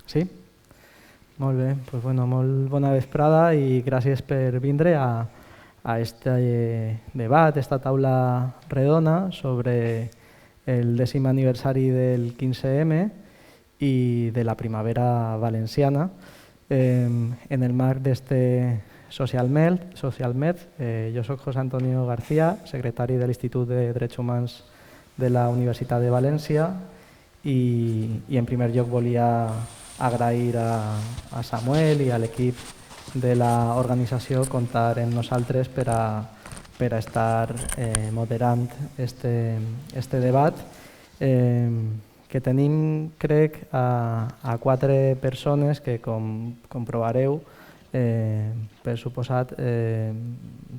Sí? Molt bé, doncs, molt bona vesprada i gràcies per vindre a este debat, esta taula redona sobre el 10è aniversari del 15M i de la primavera valenciana. En el marc d'este SocialMed, jo soc José Antonio García, secretari de l'Institut de Drets Humans de la Universitat de València i en primer lloc volia agrair a Samuel i a l'equip de l'organització comptar amb nosaltres per a estar moderant este debat que tenim, crec, a 4 persones que, com comprovareu, per suposat,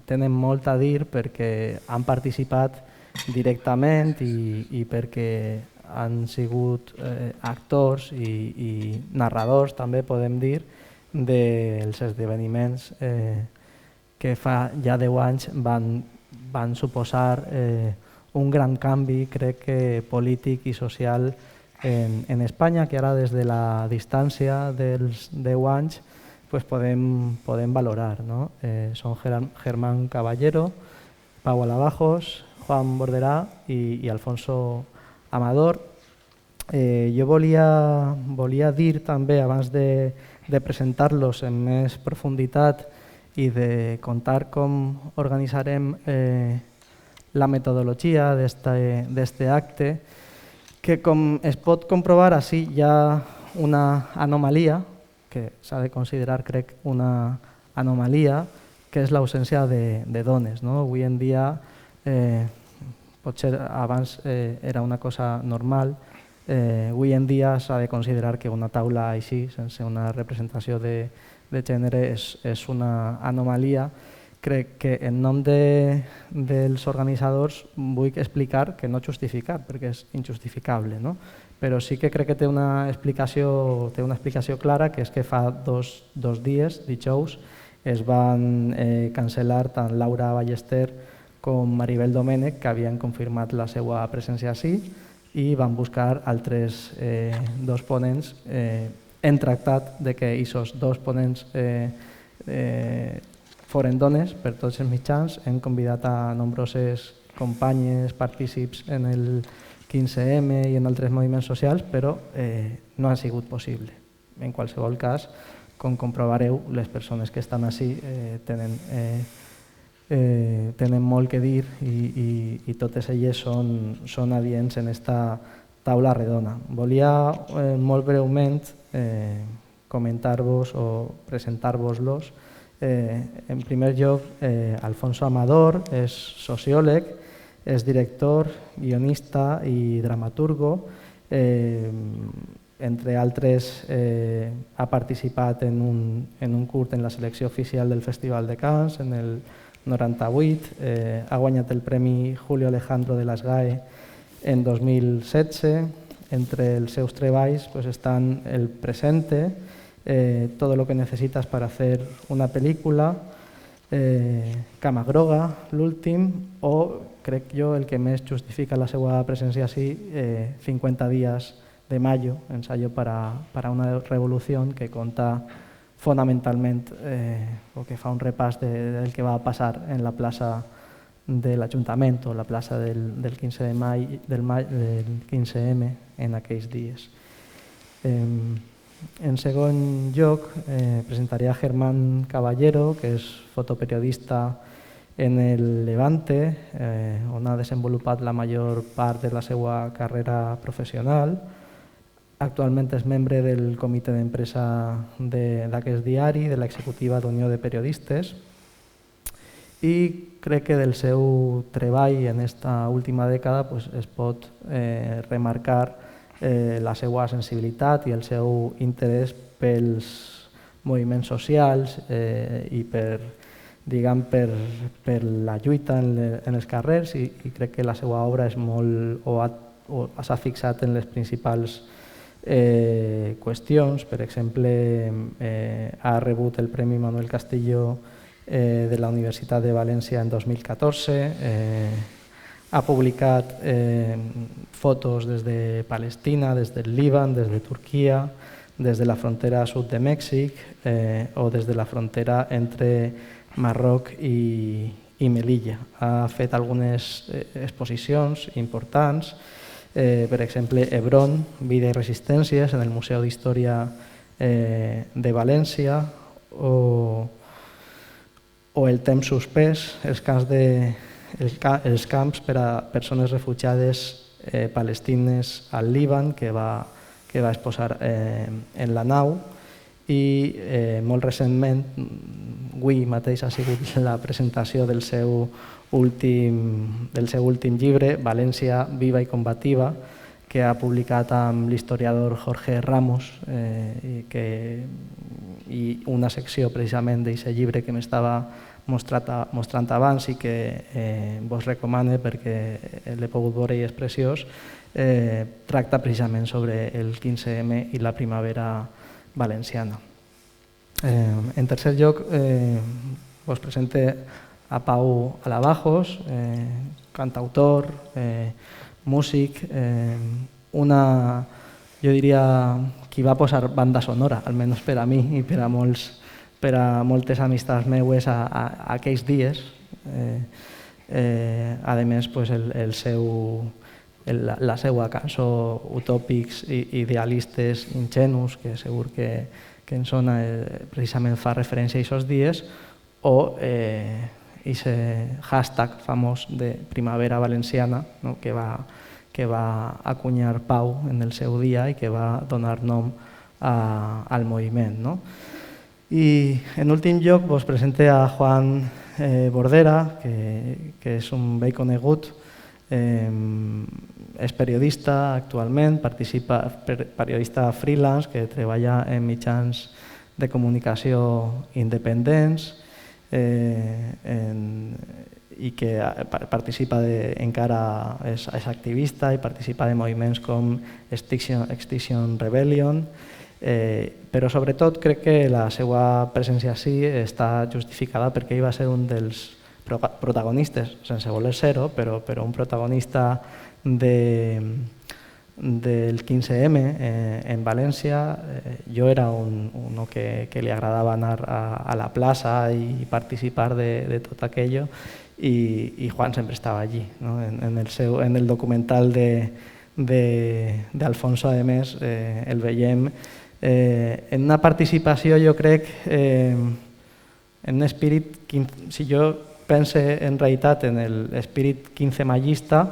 tenen molt a dir perquè han participat directament i perquè han sigut actors i narradors, també podem dir, dels esdeveniments que fa ja 10 anys van suposar un gran canvi, crec que polític i social en Espanya, que ara des de la distància dels 10 anys podem valorar. Són Germán Caballero, Pau Alabajos, Juan Borderà i Alfonso Amador. Jo volia dir també, abans de presentar-los en més profunditat i de contar com organitzarem la metodologia d'este acte, que com es pot comprovar, així hi ha una anomalia, que s'ha de considerar, crec, una anomalia, que és l'ausència de dones. Avui en dia, potser abans era una cosa normal, avui en dia s'ha de considerar que una taula així, sense una representació de gènere, és una anomalia. Crec que en nom dels organitzadors vull explicar, que no justificar, perquè és injustificable, però sí que crec que té una explicació clara, que és que fa dos dies, dijous, es van cancel·lar tant Laura Ballester com Maribel Domènech, que havien confirmat la seva presència així, i van buscar altres 2 ponents. Hem tractat que aquests 2 ponents foren dones per tots els mitjans. Hem convidat a nombroses companyes, partícips en el 15M i en altres moviments socials, però no ha sigut possible. En qualsevol cas, com comprovareu, les persones que estan ací tenen molt que dir i totes elles són adients en esta taula redona. Volia molt breument comentar-vos o presentar-vos-los. En primer lloc, Alfonso Amador és sociòleg, és director, guionista i dramaturgo. Entre altres, ha participat en un curt en la selecció oficial del Festival de Cannes en el 98, ha guanyat el Premi Julio Alejandro de la SGAE en 2016. Entre els seus treballs estan El presente, Todo lo que necesitas para hacer una película, Cama groga, l'últim, o, crec jo, el que més justifica la seva presència així, 50 días de mayo, ensayo para una revolución, que conta fonamentalment o que fa un repàs del que va passar en la plaça de l'Ajuntament o la plaça del 15M en aquells dies. En segon lloc, presentaré a Germán Caballero, que és fotoperiodista en el Levante, on ha desenvolupat la major part de la seva carrera professional. Actualment és membre del comitè d'empresa d'aquest diari, de l'executiva d'Unió de Periodistes, i crec que del seu treball en aquesta última dècada es pot remarcar la seva sensibilitat i el seu interès pels moviments socials i per la lluita en els carrers, i crec que la seva obra és molt, o s'ha fixat en les principals qüestions. Per exemple, ha rebut el Premi Manuel Castillo de la Universitat de València en 2014, ha publicat fotos des de Palestina, des del Líban, des de Turquia, des de la frontera sud de Mèxic o des de la frontera entre Marroc i Melilla. Ha fet algunes exposicions importants, per exemple, Hebron, Vida i Resistències, en el Museu d'Història de València, o El temps suspès, els camps per a persones refugiades palestines al Líban, que va exposar en la nau, i molt recentment, avui mateix ha sigut la presentació del seu últim llibre, València viva i combativa, que ha publicat amb l'historiador Jorge Ramos, i una secció precisament d'aquest llibre que m'estava mostrant abans i que vos recomano perquè l'he pogut veure i és preciós, tracta precisament sobre el 15M i la primavera valenciana. En tercer lloc, vos presente a Pau Alabajos, cantautor, músic, jo diria qui va posar banda sonora, almenys per a mi i per a moltes amistats meues aquells dies. A més, la seva cançó Utòpics idealistes ingenus, que segur que en sona, precisament fa referència a aquests dies, o aquest hashtag famós de Primavera Valenciana, que va acunyar Pau en el seu dia i que va donar nom al moviment. I en últim lloc vos presente a Juan Bordera, que és un vell conegut, és periodista actualment, periodista freelance que treballa en mitjans de comunicació independents i que participa encara, és activista i participa de moviments com Extinction Rebellion, però sobretot crec que la seva presència així està justificada perquè ell va ser un dels protagonistes, sense voler ser-ho, però un protagonista del 15M en València. Jo era un que li agradava anar a la plaça i participar de tot aquello, i Juan sempre estava allí. En el documental d'Alfonso, a més, el veiem en una participació, jo crec, en un espírit, si jo pense en realitat en l'espírit quinzemallista,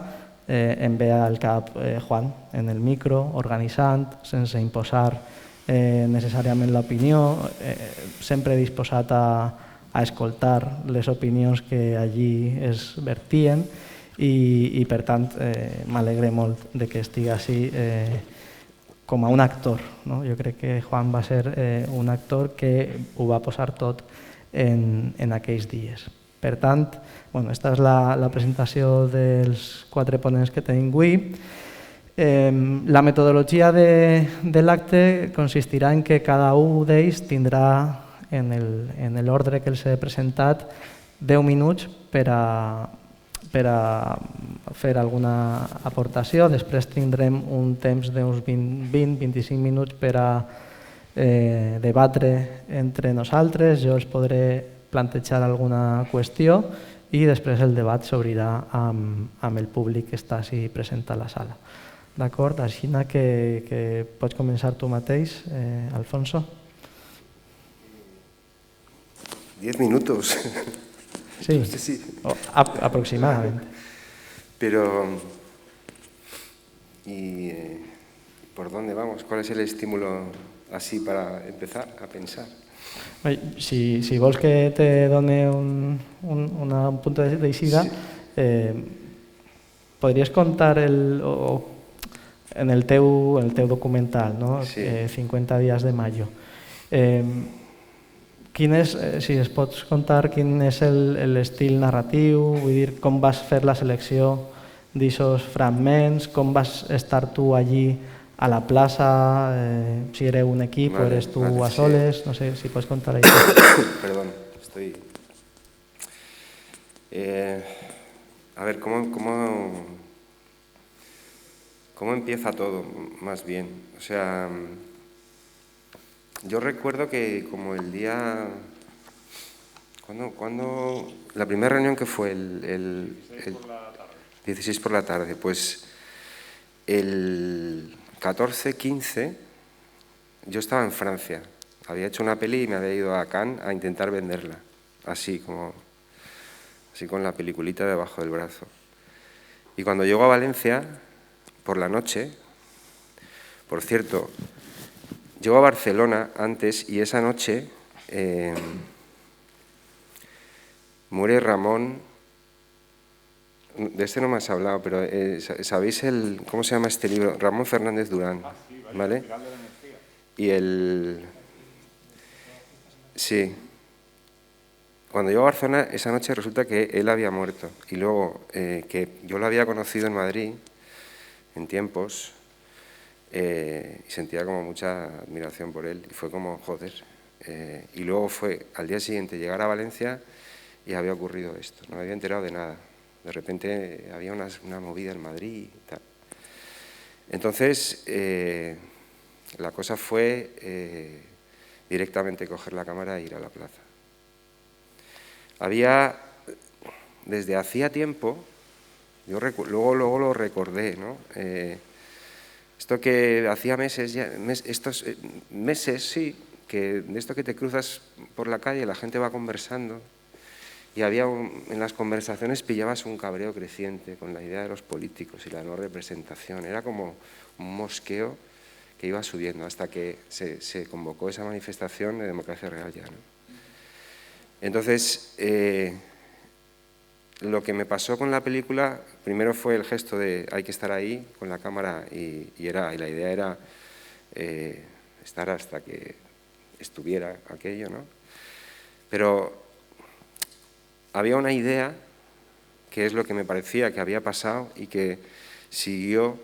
em ve al cap Juan en el micro, organitzant, sense imposar necessàriament l'opinió, sempre disposat a escoltar les opinions que allí es vertien, i per tant m'alegre molt que estigui així com a un actor. Jo crec que Juan va ser un actor que ho va posar tot en aquells dies. Per tant, aquesta és la presentació dels 4 ponents que tenim avui. La metodologia de l'acte consistirà en que cada un d'ells tindrà, en l'ordre que els he presentat, 10 minuts per a fer alguna aportació. Després tindrem un temps d'uns 20-25 minuts per a debatre entre nosaltres. Jo els podré plantejar alguna qüestió i després el debat s'obrirà amb el públic que està així present a la sala. D'acord? Així que pots començar tu mateix, Alfonso. 10 minutos. Sí, aproximadamente. Pero, ¿y por dónde vamos? ¿Cuál es el estímulo así para empezar a pensar? Si vols que te done un punt d'eixida, podries contar en el teu documental, 50 dies de mayo. Si es pots contar quin és l'estil narratiu, vull dir, com vas fer la selecció d'aquests fragments, com vas estar tu allí a la plaça, si éreu un equip o eres tu a soles, no sé si pots contar això. Perdón, estoy... A ver, ¿cómo empieza todo, más bien? O sea, yo recuerdo que como el día... ¿Cuándo? La primera reunión que fue el 16 por la tarde, pues el 14, 15, yo estaba en Francia. Había hecho una peli y me había ido a Cannes a intentar venderla, así con la peliculita debajo del brazo. Y cuando llego a Valencia, por la noche, por cierto, llego a Barcelona antes y esa noche muere Ramón. De este no me has hablado, pero ¿sabéis cómo se llama este libro? Ramón Fernández Durán, Sí, ¿vale? Y sí. Cuando llego a Barcelona, esa noche resulta que él había muerto. Y luego, que yo lo había conocido en Madrid, en tiempos, y sentía como mucha admiración por él. Y fue como, joder. Y luego fue, al día siguiente, llegar a Valencia y había ocurrido esto. No me había enterado de nada. De repente había una movida en Madrid y tal. Entonces, la cosa fue directamente coger la cámara e ir a la plaza. Había, desde hacía tiempo, yo luego lo recordé, ¿no? Esto que hacía meses, estos meses, sí, que de esto que te cruzas por la calle, la gente va conversando, y en las conversaciones pillabas un cabreo creciente con la idea de los políticos y la no representación. Era como un mosqueo que iba subiendo hasta que se convocó esa manifestación de democracia real ya, ¿no? Entonces, lo que me pasó con la película, primero fue el gesto de hay que estar ahí con la cámara y la idea era estar hasta que estuviera aquello, ¿no? Pero había una idea que es lo que me parecía que había pasado y que siguió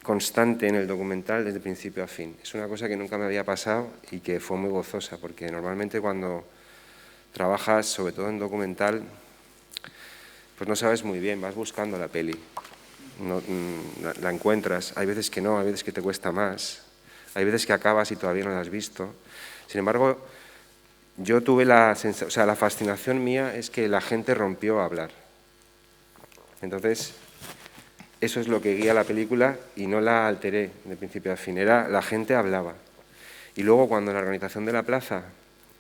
constante en el documental desde principio a fin. Es una cosa que nunca me había pasado y que fue muy gozosa, porque normalmente cuando trabajas, sobre todo en documental, pues no sabes muy bien, vas buscando la peli, la encuentras, hay veces que no, hay veces que te cuesta más, hay veces que acabas y todavía no la has visto. Sin embargo, yo tuve la sensación, o sea, la fascinación mía es que la gente rompió a hablar. Entonces, eso es lo que guía la película y no la alteré de principio a fin, la gente hablaba. Y luego cuando en la organización de la plaza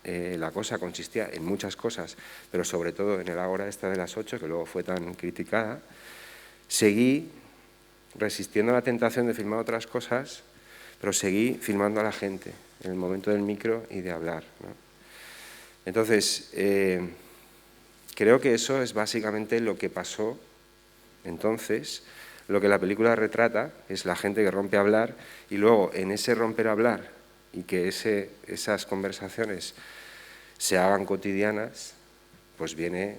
la cosa consistía en muchas cosas, pero sobre todo en el Ágora esta de las 8, que luego fue tan criticada, seguí resistiendo a la tentación de filmar otras cosas, pero seguí filmando a la gente en el momento del micro y de hablar, ¿no? Entonces, creo que eso es básicamente lo que pasó entonces. Lo que la película retrata es la gente que rompe a hablar y luego en ese romper a hablar y que esas conversaciones se hagan cotidianas, pues vienen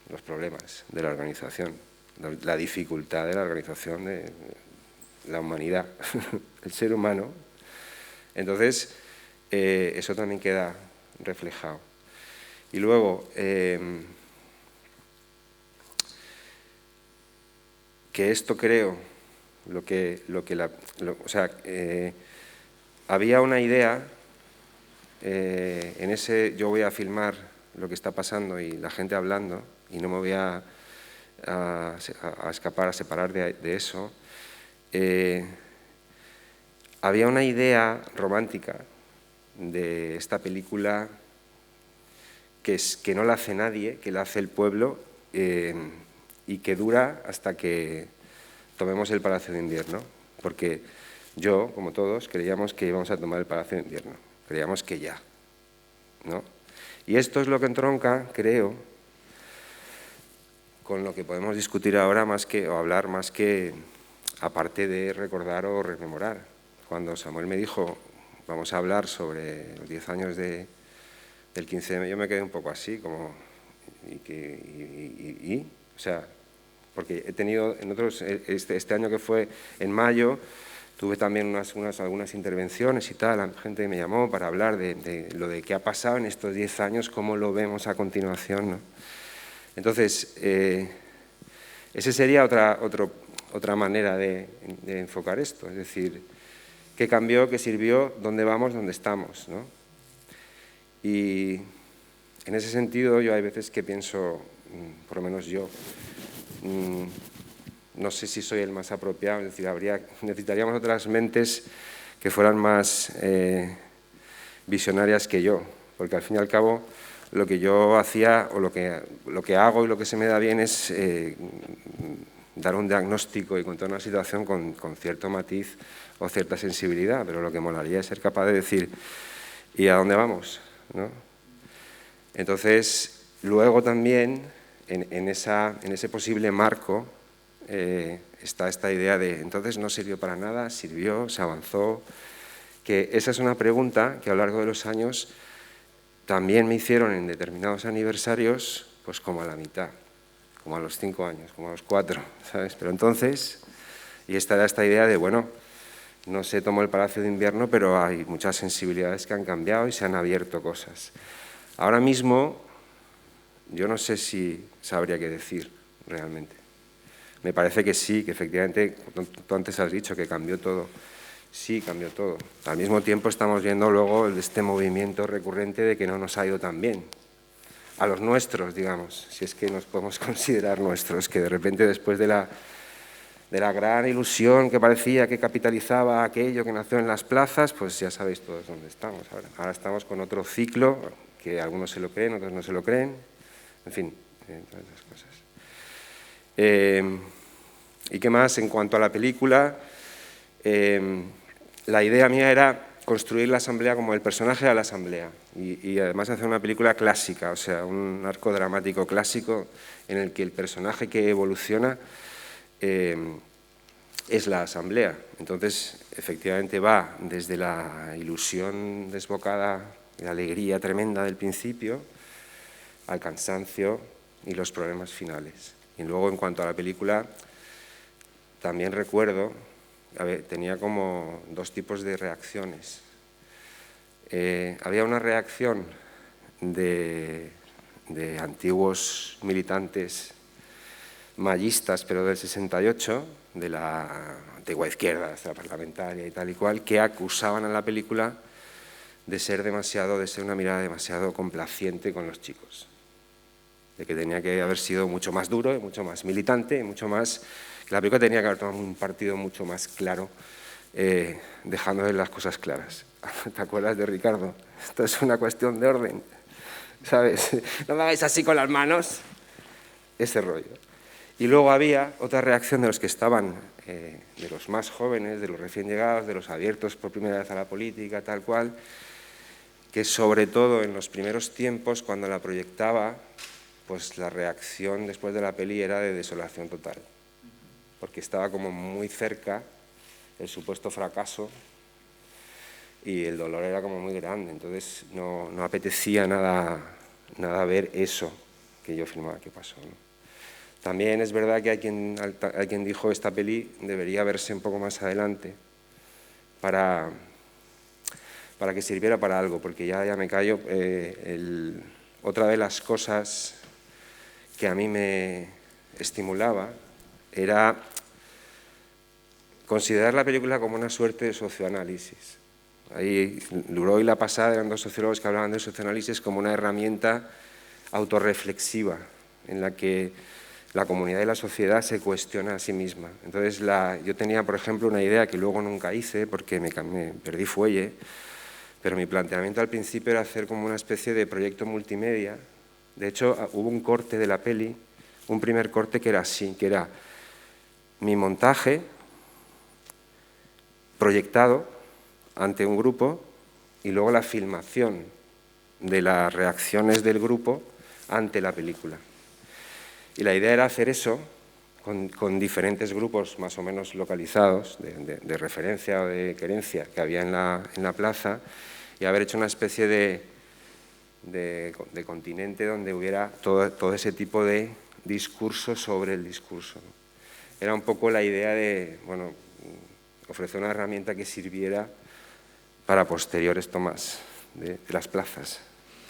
los problemas de la organización, la dificultad de la organización de la humanidad, el ser humano. Entonces, eso también queda reflejado. Y luego, que esto creo, había una idea, en ese yo voy a filmar lo que está pasando y la gente hablando y no me voy a escapar, a separar de eso. Había una idea romántica de esta película que no la hace nadie, que la hace el pueblo, y que dura hasta que tomemos el Palacio de Invierno, porque yo, como todos, creíamos que íbamos a tomar el Palacio de Invierno, creíamos que ya, ¿no? Y esto es lo que entronca, creo, con lo que podemos discutir ahora o hablar más que, aparte de recordar o rememorar. Cuando Samuel me dijo, vamos a hablar sobre los 10 años del 15M, yo me quedé un poco así, como, o sea, porque he tenido en otros, este año que fue en mayo, tuve también algunas intervenciones y tal, la gente me llamó para hablar de lo de qué ha pasado en estos 10 años, cómo lo vemos a continuación, ¿no? Entonces, esa sería otra manera de enfocar esto, es decir, ¿Qué cambió? ¿Qué sirvió? ¿Dónde vamos? ¿Dónde estamos? ¿No? Y en ese sentido yo hay veces que pienso, por lo menos yo, no sé si soy el más apropiado, es decir, necesitaríamos otras mentes que fueran más visionarias que yo, porque al fin y al cabo lo que yo hacía o lo que hago y lo que se me da bien es dar un diagnóstico y contar una situación con cierto matiz o cierta sensibilidad, pero lo que molaría es ser capaz de decir ¿y a dónde vamos? ¿No? Entonces, luego también en ese posible marco está esta idea de entonces no sirvió para nada, sirvió, se avanzó, que esa es una pregunta que a lo largo de los años también me hicieron en determinados aniversarios, pues como a la mitad, como a los 5 años, como a los 4, ¿sabes? Pero entonces, y esta era esta idea de, bueno, no se tomó el Palacio de Invierno, pero hay muchas sensibilidades que han cambiado y se han abierto cosas. Ahora mismo, yo no sé si sabría qué decir realmente. Me parece que sí, que efectivamente, tú antes has dicho que cambió todo. Sí, cambió todo. Al mismo tiempo estamos viendo luego este movimiento recurrente de que no nos ha ido tan bien. A los nuestros, digamos, si es que nos podemos considerar nuestros, que de repente después de la gran ilusión que parecía que capitalizaba aquello que nació en las plazas, pues ya sabéis todos dónde estamos ahora. Ahora estamos con otro ciclo, que algunos se lo creen, otros no se lo creen, en fin, todas esas cosas. ¿Y qué más? En cuanto a la película, la idea mía era construir la asamblea como el personaje de la asamblea y además hacer una película clásica, o sea, un arco dramático clásico en el que el personaje que evoluciona es la asamblea. Entonces, efectivamente va desde la ilusión desbocada, la alegría tremenda del principio, al cansancio y los problemas finales. Y luego, en cuanto a la película, también recuerdo, tenía como 2 tipos de reacciones. Había una reacción de antiguos militantes mallistas, pero del 68, de la antigua izquierda extraparlamentaria y tal y cual, que acusaban a la película de ser una mirada demasiado complaciente con los chicos, de que tenía que haber sido mucho más duro, mucho más militante, mucho más, que la película tenía que haber tomado un partido mucho más claro, dejándole las cosas claras. ¿Te acuerdas de Ricardo? Esto es una cuestión de orden, ¿sabes? No me hagáis así con las manos, ese rollo. Y luego había otra reacción de los que estaban, de los más jóvenes, de los recién llegados, de los abiertos por primera vez a la política, tal cual, que sobre todo en los primeros tiempos, cuando la proyectaba, pues la reacción después de la peli era de desolación total, porque estaba como muy cerca el supuesto fracaso y el dolor era como muy grande, entonces no apetecía nada ver eso que yo filmaba que pasó, ¿no? También es verdad que hay quien dijo esta peli debería verse un poco más adelante para que sirviera para algo, porque ya me callo. Otra de las cosas que a mí me estimulaba era considerar la película como una suerte de socioanálisis. Ahí, Luró y La Pasada eran 2 sociólogos que hablaban del socioanálisis como una herramienta autorreflexiva en la que la comunidad y la sociedad se cuestiona a sí misma. Entonces, yo tenía, por ejemplo, una idea que luego nunca hice porque me perdí fuelle, pero mi planteamiento al principio era hacer como una especie de proyecto multimedia. De hecho, hubo un corte de la peli, un primer corte que era así, que era mi montaje proyectado ante un grupo y luego la filmación de las reacciones del grupo ante la película. Y la idea era hacer eso con diferentes grupos más o menos localizados, de referencia o de querencia que había en la plaza, y haber hecho una especie de continente donde hubiera todo ese tipo de discurso sobre el discurso, ¿no? Era un poco la idea de, bueno, ofrecer una herramienta que sirviera para posteriores tomas de las plazas,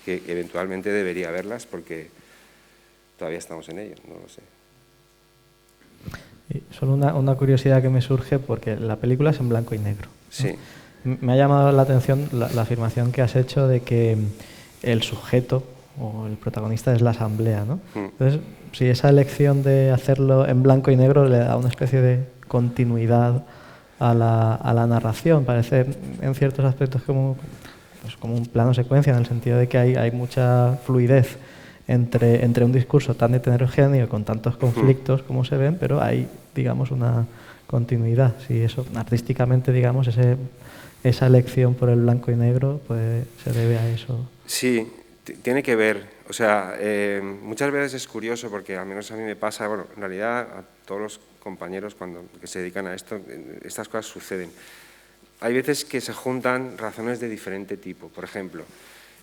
que eventualmente debería haberlas porque todavía estamos en ello, no lo sé. Y solo una curiosidad que me surge, porque la película es en blanco y negro, ¿no? Sí. Me ha llamado la atención la afirmación que has hecho de que el sujeto o el protagonista es la asamblea, ¿no? Entonces, si esa elección de hacerlo en blanco y negro le da una especie de continuidad a la narración, parece en ciertos aspectos como un plano secuencia, en el sentido de que hay mucha fluidez entre un discurso tan heterogéneo con tantos conflictos como se ven, pero hay, digamos, una continuidad. Si eso, artísticamente, digamos, esa elección por el blanco y negro, pues se debe a eso. Sí, tiene que ver. O sea, muchas veces es curioso porque al menos a mí me pasa, bueno, en realidad a todos los compañeros que se dedican a esto, estas cosas suceden. Hay veces que se juntan razones de diferente tipo. Por ejemplo,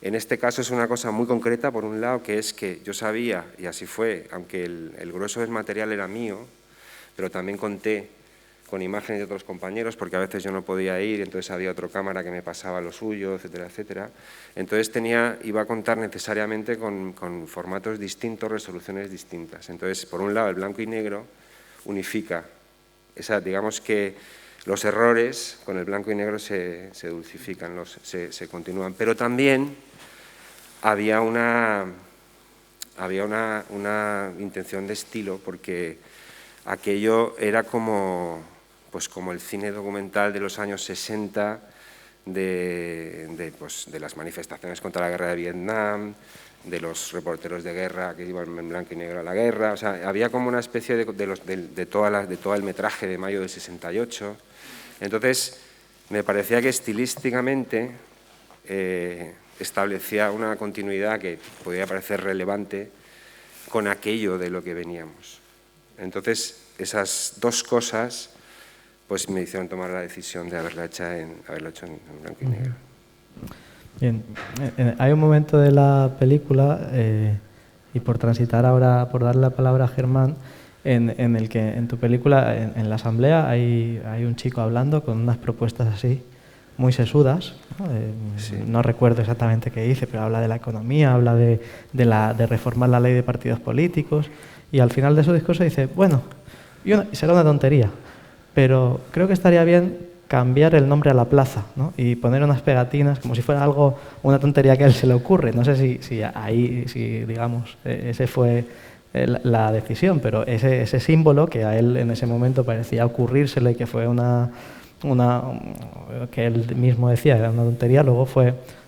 en este caso es una cosa muy concreta, por un lado, que es que yo sabía, y así fue, aunque el grueso del material era mío, pero también conté con imágenes de otros compañeros, porque a veces yo no podía ir, entonces había otra cámara que me pasaba lo suyo, etcétera, etcétera. Entonces iba a contar necesariamente con formatos distintos, resoluciones distintas. Entonces, por un lado, el blanco y negro unifica, digamos que los errores con el blanco y negro se dulcifican, se continúan. Pero también había una intención de estilo, porque aquello era como el cine documental de los años 60, de las manifestaciones contra la guerra de Vietnam, de los reporteros de guerra que iban en blanco y negro a la guerra. O sea, había como una especie de todo el metraje de mayo del 68. Entonces, me parecía que estilísticamente establecía una continuidad que podía parecer relevante con aquello de lo que veníamos. Entonces, esas dos cosas pues me hicieron tomar la decisión de haberlo hecho en blanco y negro. Bien, hay un momento de la película, y por transitar ahora, por darle la palabra a Germán, en el que en tu película, en la asamblea, hay un chico hablando con unas propuestas así, muy sesudas, ¿no? Sí. No recuerdo exactamente qué dice, pero habla de la economía, habla de reformar la ley de partidos políticos, y al final de su discurso dice, bueno, será una tontería, pero creo que estaría bien cambiar el nombre a la plaza, ¿no? Y poner unas pegatinas como si fuera una tontería que a él se le ocurre. No sé si digamos, ese fue la decisión, pero ese símbolo que a él en ese momento parecía ocurrírsele, que fue que él mismo decía era una tontería, luego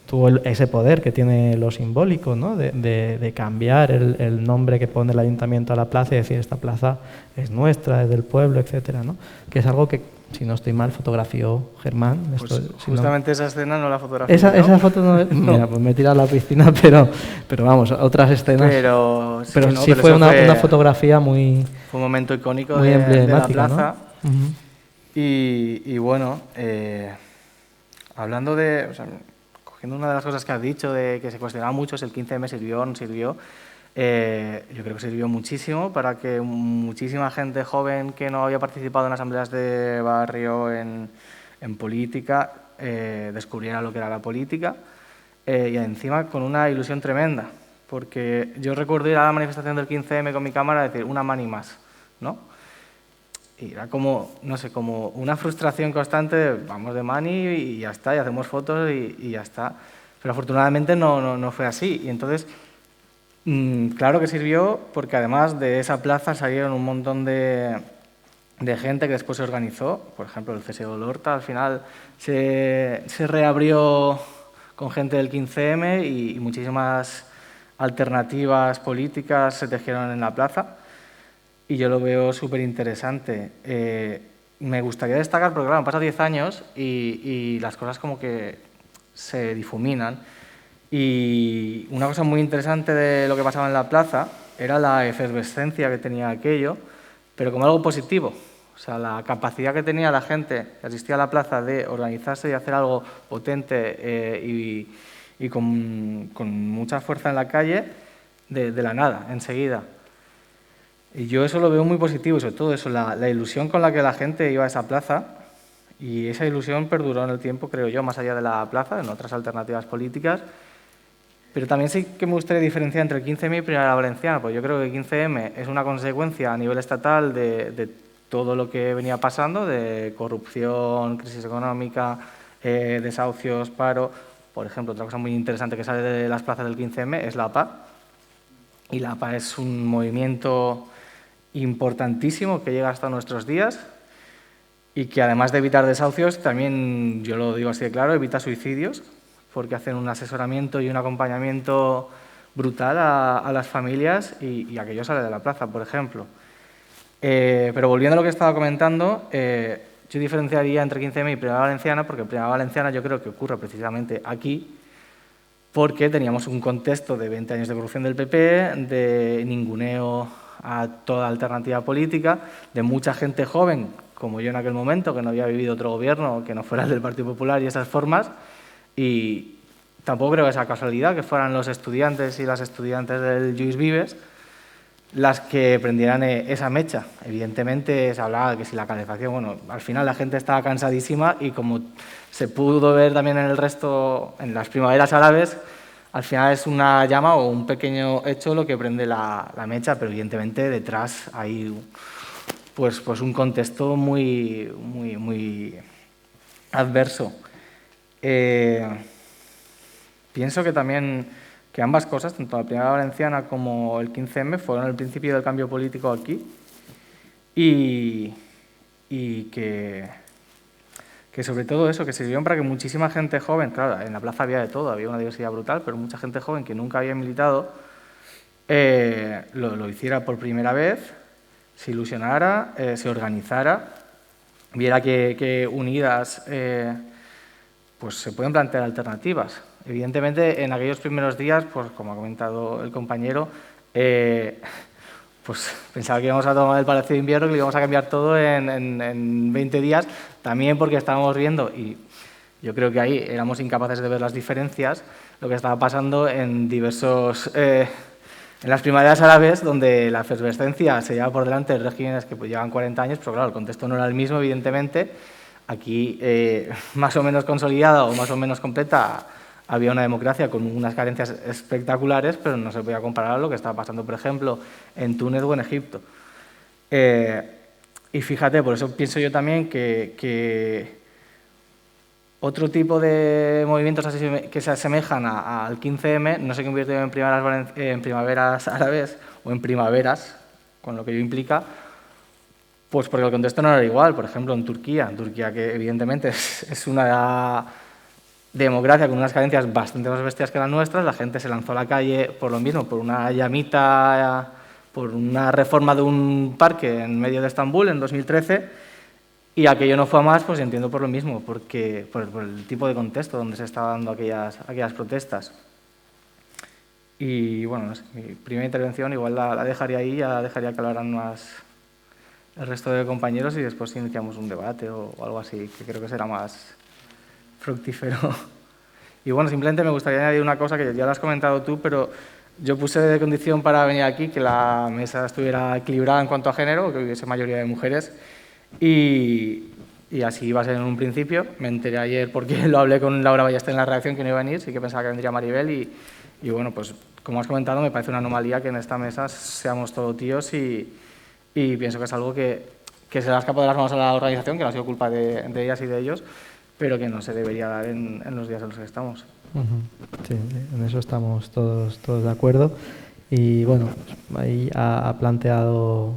tuvo ese poder que tiene lo simbólico, ¿no? de cambiar el nombre que pone el ayuntamiento a la plaza y decir esta plaza es nuestra, es del pueblo, etcétera, ¿no? Que es algo que, si no estoy mal, fotografió Germán. Pues justamente esa escena no la fotografió. Esa foto no, mira, pues me he tirado a la piscina, pero vamos, otras escenas. Pero sí fue una fotografía muy... Fue un momento icónico muy emblemática, de la plaza. ¿no? Uh-huh. Y bueno, hablando de... O sea, cogiendo una de las cosas que has dicho, de que se cuestionaba mucho si el 15M sirvió o no sirvió, yo creo que sirvió muchísimo para que muchísima gente joven que no había participado en asambleas de barrio, en política, descubriera lo que era la política, y encima con una ilusión tremenda, porque yo recuerdo ir a la manifestación del 15M con mi cámara y decir, una mani más, ¿no? Y era como, no sé, como una frustración constante de vamos de mani y ya está, y hacemos fotos y ya está. Pero afortunadamente no fue así. Y entonces, claro que sirvió porque además de esa plaza salieron un montón de gente que después se organizó. Por ejemplo, el CSO Lorta al final se reabrió con gente del 15M y muchísimas alternativas políticas se tejieron en la plaza. Y yo lo veo súper interesante. Me gustaría destacar, porque claro, han pasado 10 años y las cosas como que se difuminan. Y una cosa muy interesante de lo que pasaba en la plaza era la efervescencia que tenía aquello, pero como algo positivo. O sea, la capacidad que tenía la gente que asistía a la plaza de organizarse y hacer algo potente y con mucha fuerza en la calle, de la nada, enseguida. Y yo eso lo veo muy positivo, sobre todo eso, la ilusión con la que la gente iba a esa plaza, y esa ilusión perduró en el tiempo, creo yo, más allá de la plaza, en otras alternativas políticas. Pero también sí que me gustaría diferenciar entre el 15M y Primavera Valenciana, porque yo creo que el 15M es una consecuencia a nivel estatal de todo lo que venía pasando, de corrupción, crisis económica, desahucios, paro. Por ejemplo, otra cosa muy interesante que sale de las plazas del 15M es la APA. Y la APA es un movimiento importantísimo que llega hasta nuestros días y que, además de evitar desahucios, también, yo lo digo así de claro, evita suicidios, porque hacen un asesoramiento y un acompañamiento brutal a las familias y aquello sale de la plaza, por ejemplo. Pero volviendo a lo que estaba comentando, yo diferenciaría entre 15M y Primavera Valenciana, porque Primavera Valenciana yo creo que ocurre precisamente aquí, porque teníamos un contexto de 20 años de corrupción del PP, de ninguneo a toda alternativa política, de mucha gente joven, como yo en aquel momento, que no había vivido otro gobierno que no fuera el del Partido Popular y esas formas, y tampoco creo que sea casualidad que fueran los estudiantes y las estudiantes del Lluís Vives las que prendieran esa mecha. Evidentemente se hablaba de que si la calefacción, bueno, al final la gente estaba cansadísima y como se pudo ver también en el resto, en las primaveras árabes, al final es una llama o un pequeño hecho lo que prende la mecha, pero evidentemente detrás hay pues un contexto muy adverso. Pienso que también que ambas cosas, tanto la Primavera Valenciana como el 15M, fueron el principio del cambio político aquí y que sobre todo eso, que sirvieron para que muchísima gente joven, claro, en la plaza había de todo, había una diversidad brutal, pero mucha gente joven que nunca había militado lo hiciera por primera vez, se ilusionara, se organizara, viera que unidas pues se pueden plantear alternativas. Evidentemente, en aquellos primeros días, pues como ha comentado el compañero, pues pensaba que íbamos a tomar el Palacio de Invierno, que lo íbamos a cambiar todo en 20 días, también porque estábamos viendo, y yo creo que ahí éramos incapaces de ver las diferencias, lo que estaba pasando en diversos... en las primaveras árabes, donde la efervescencia se lleva por delante de regímenes que pues, llevan 40 años, pero claro, el contexto no era el mismo, evidentemente. Aquí, más o menos consolidada o más o menos completa, había una democracia con unas carencias espectaculares, pero no se podía comparar a lo que estaba pasando, por ejemplo, en Túnez o en Egipto. Y fíjate, por eso pienso yo también que otro tipo de movimientos que se asemejan al 15M no se convirtieron en primaveras árabes o en primaveras, con lo que ello implica, pues porque el contexto no era igual. Por ejemplo, en Turquía, que evidentemente es una democracia con unas carencias bastante más bestias que las nuestras, la gente se lanzó a la calle por lo mismo, por una llamita, por una reforma de un parque en medio de Estambul en 2013, y aquello no fue a más, pues entiendo por lo mismo, porque por el tipo de contexto donde se estaban dando aquellas protestas. Y bueno, no sé, mi primera intervención igual la dejaría ahí, ya dejaría que hablaran más el resto de compañeros y después iniciamos un debate o algo así, que creo que será más fructífero. Y bueno, simplemente me gustaría añadir una cosa que ya lo has comentado tú, pero yo puse de condición para venir aquí que la mesa estuviera equilibrada en cuanto a género, que hubiese mayoría de mujeres, y así iba a ser en un principio. Me enteré ayer porque lo hablé con Laura Ballester en la redacción que no iba a venir, sí que pensaba que vendría Maribel y bueno, pues como has comentado, me parece una anomalía que en esta mesa seamos todos tíos y pienso que es algo que se le ha escapado de las manos a la organización, que no ha sido culpa de ellas y de ellos, pero que no se debería dar en los días en los que estamos. Sí, en eso estamos todos de acuerdo. Y bueno, ahí ha planteado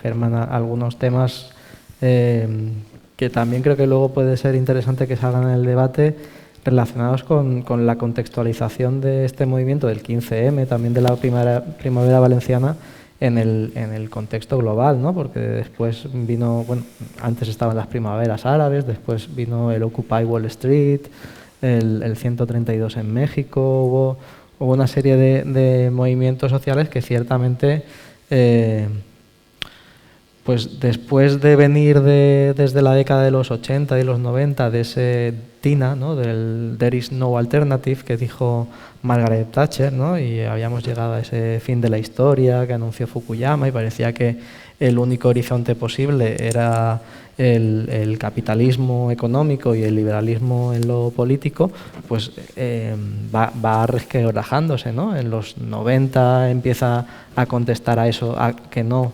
Germán algunos temas que también creo que luego puede ser interesante que salgan en el debate, relacionados con la contextualización de este movimiento del 15M, también de la primavera valenciana, en el contexto global, ¿no? Porque después vino, bueno, antes estaban las primaveras árabes, después vino el Occupy Wall Street, el 132 en México, hubo una serie de movimientos sociales que ciertamente, pues después de venir desde la década de los 80 y los 90, de ese TINA, ¿no? Del There is no alternative que dijo Margaret Thatcher, ¿no? Y habíamos llegado a ese fin de la historia que anunció Fukuyama y parecía que el único horizonte posible era el capitalismo económico y el liberalismo en lo político, pues va resquebrajándose, ¿no? En los 90 empieza a contestar a eso, a que no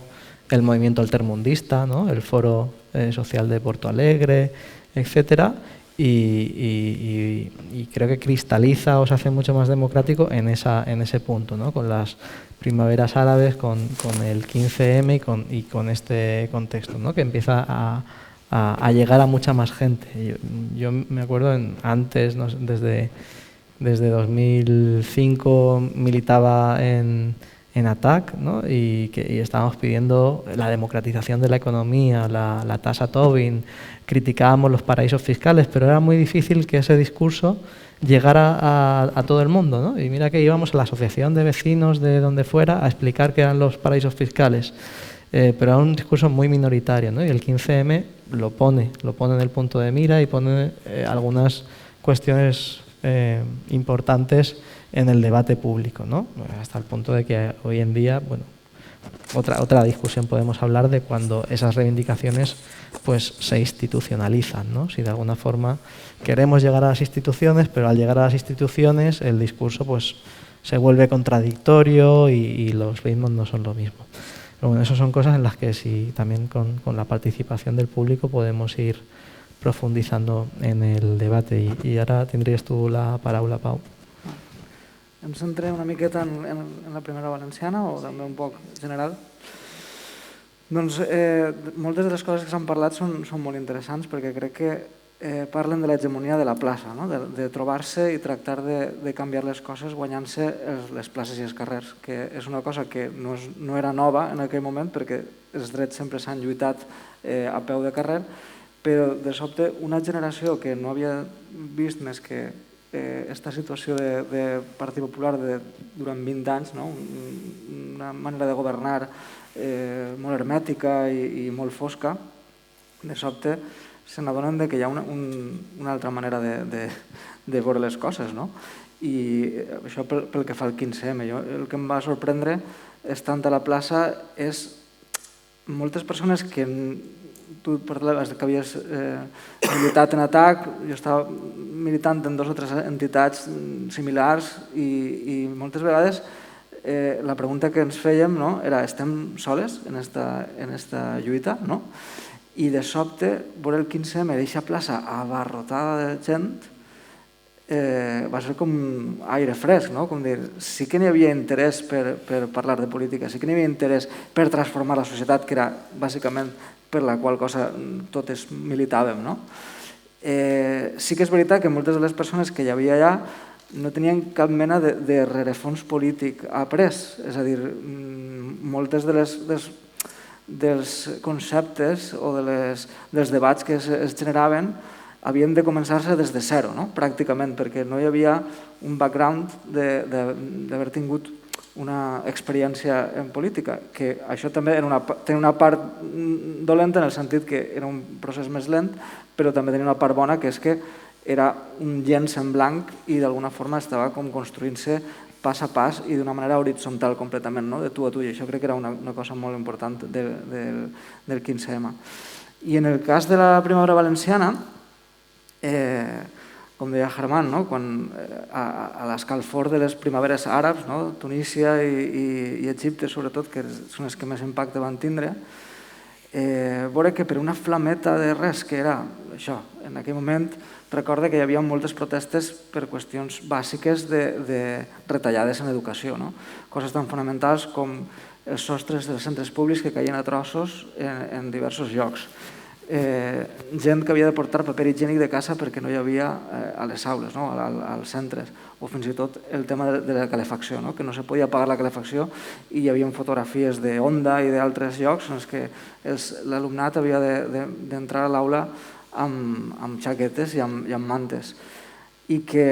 el movimiento altermundista, ¿no? El Foro Social de Porto Alegre, etcétera. y creo que cristaliza o se hace mucho más democrático en ese punto, ¿no? Con las primaveras árabes, con el 15M y con este contexto, ¿no? Que empieza a llegar a mucha más gente. Yo me acuerdo antes, ¿no? desde 2005 militaba en ATTAC, ¿no? y estábamos pidiendo la democratización de la economía, la tasa Tobin, criticábamos los paraísos fiscales, pero era muy difícil que ese discurso llegara a todo el mundo, ¿no? Y mira que íbamos a la asociación de vecinos de donde fuera a explicar qué eran los paraísos fiscales, pero era un discurso muy minoritario, ¿no? Y el 15M lo pone en el punto de mira y pone algunas cuestiones importantes en el debate público, ¿no? Hasta el punto de que hoy en día, bueno, otra discusión podemos hablar de cuando esas reivindicaciones pues se institucionalizan, ¿no? Si de alguna forma queremos llegar a las instituciones, pero al llegar a las instituciones el discurso pues se vuelve contradictorio y los ritmos no son lo mismo. Pero bueno, esas son cosas en las que sí, también con la participación del público podemos ir profundizando en el debate. I ara tindries tu la paraula, Pau. Em centré una miqueta en la primera valenciana o també un poc general? Doncs moltes de les coses que s'han parlat són molt interessants perquè crec que parlen de l'hegemonia de la plaça, no? De trobar-se i tractar de canviar les coses guanyant-se les places i els carrers, que és una cosa que no era nova en aquell moment perquè els drets sempre s'han lluitat a peu de carrer, però de sobte una generació que no havia vist més que aquesta situació de Partit Popular durant 20 anys, una manera de governar molt hermètica i molt fosca, de sobte se n'adonen que hi ha una altra manera de veure les coses. I això pel que fa al 15M. El que em va sorprendre estant a la plaça és moltes persones que tu parlaves que havies militat en ATTAC, jo estava militant en 2 o 3 entitats similars i moltes vegades la pregunta que ens fèiem era estem soles en esta lluita? I de sobte veure el 15M d'aquesta plaça abarrotada de gent va ser com aire fresc, com dir, sí que n'hi havia interès per parlar de política, sí que n'hi havia interès per transformar la societat, que era bàsicament per la qual cosa totes militàvem. Sí que és veritat que moltes de les persones que hi havia allà no tenien cap mena de rerefons polític après, és a dir, moltes dels conceptes o dels debats que es generaven havien de començar-se des de zero, pràcticament, perquè no hi havia un background d'haver tingut una experiència en política, que això també tenia una part dolenta en el sentit que era un procés més lent, però també tenia una part bona, que és que era un llenç en blanc i d'alguna forma estava com construint-se pas a pas i d'una manera horitzontal completament, de tu a tu, i això crec que era una cosa molt important del 15M. I en el cas de la primavera valenciana, com deia Germán, a l'escalfor de les primaveres àrabs, Tunísia i Egipte sobretot, que són les que més impacte van tindre, veure que per una flameta de res que era això, en aquell moment recorda que hi havia moltes protestes per qüestions bàsiques de retallades en educació, coses tan fonamentals com els sostres dels centres públics que caien a trossos en diversos llocs, gent que havia de portar paper higiènic de casa perquè no hi havia a les aules, als centres, o fins i tot el tema de la calefacció, que no se podia pagar la calefacció i hi havia fotografies d'Onda i d'altres llocs en què l'alumnat havia d'entrar a l'aula amb xaquetes i amb mantes. I que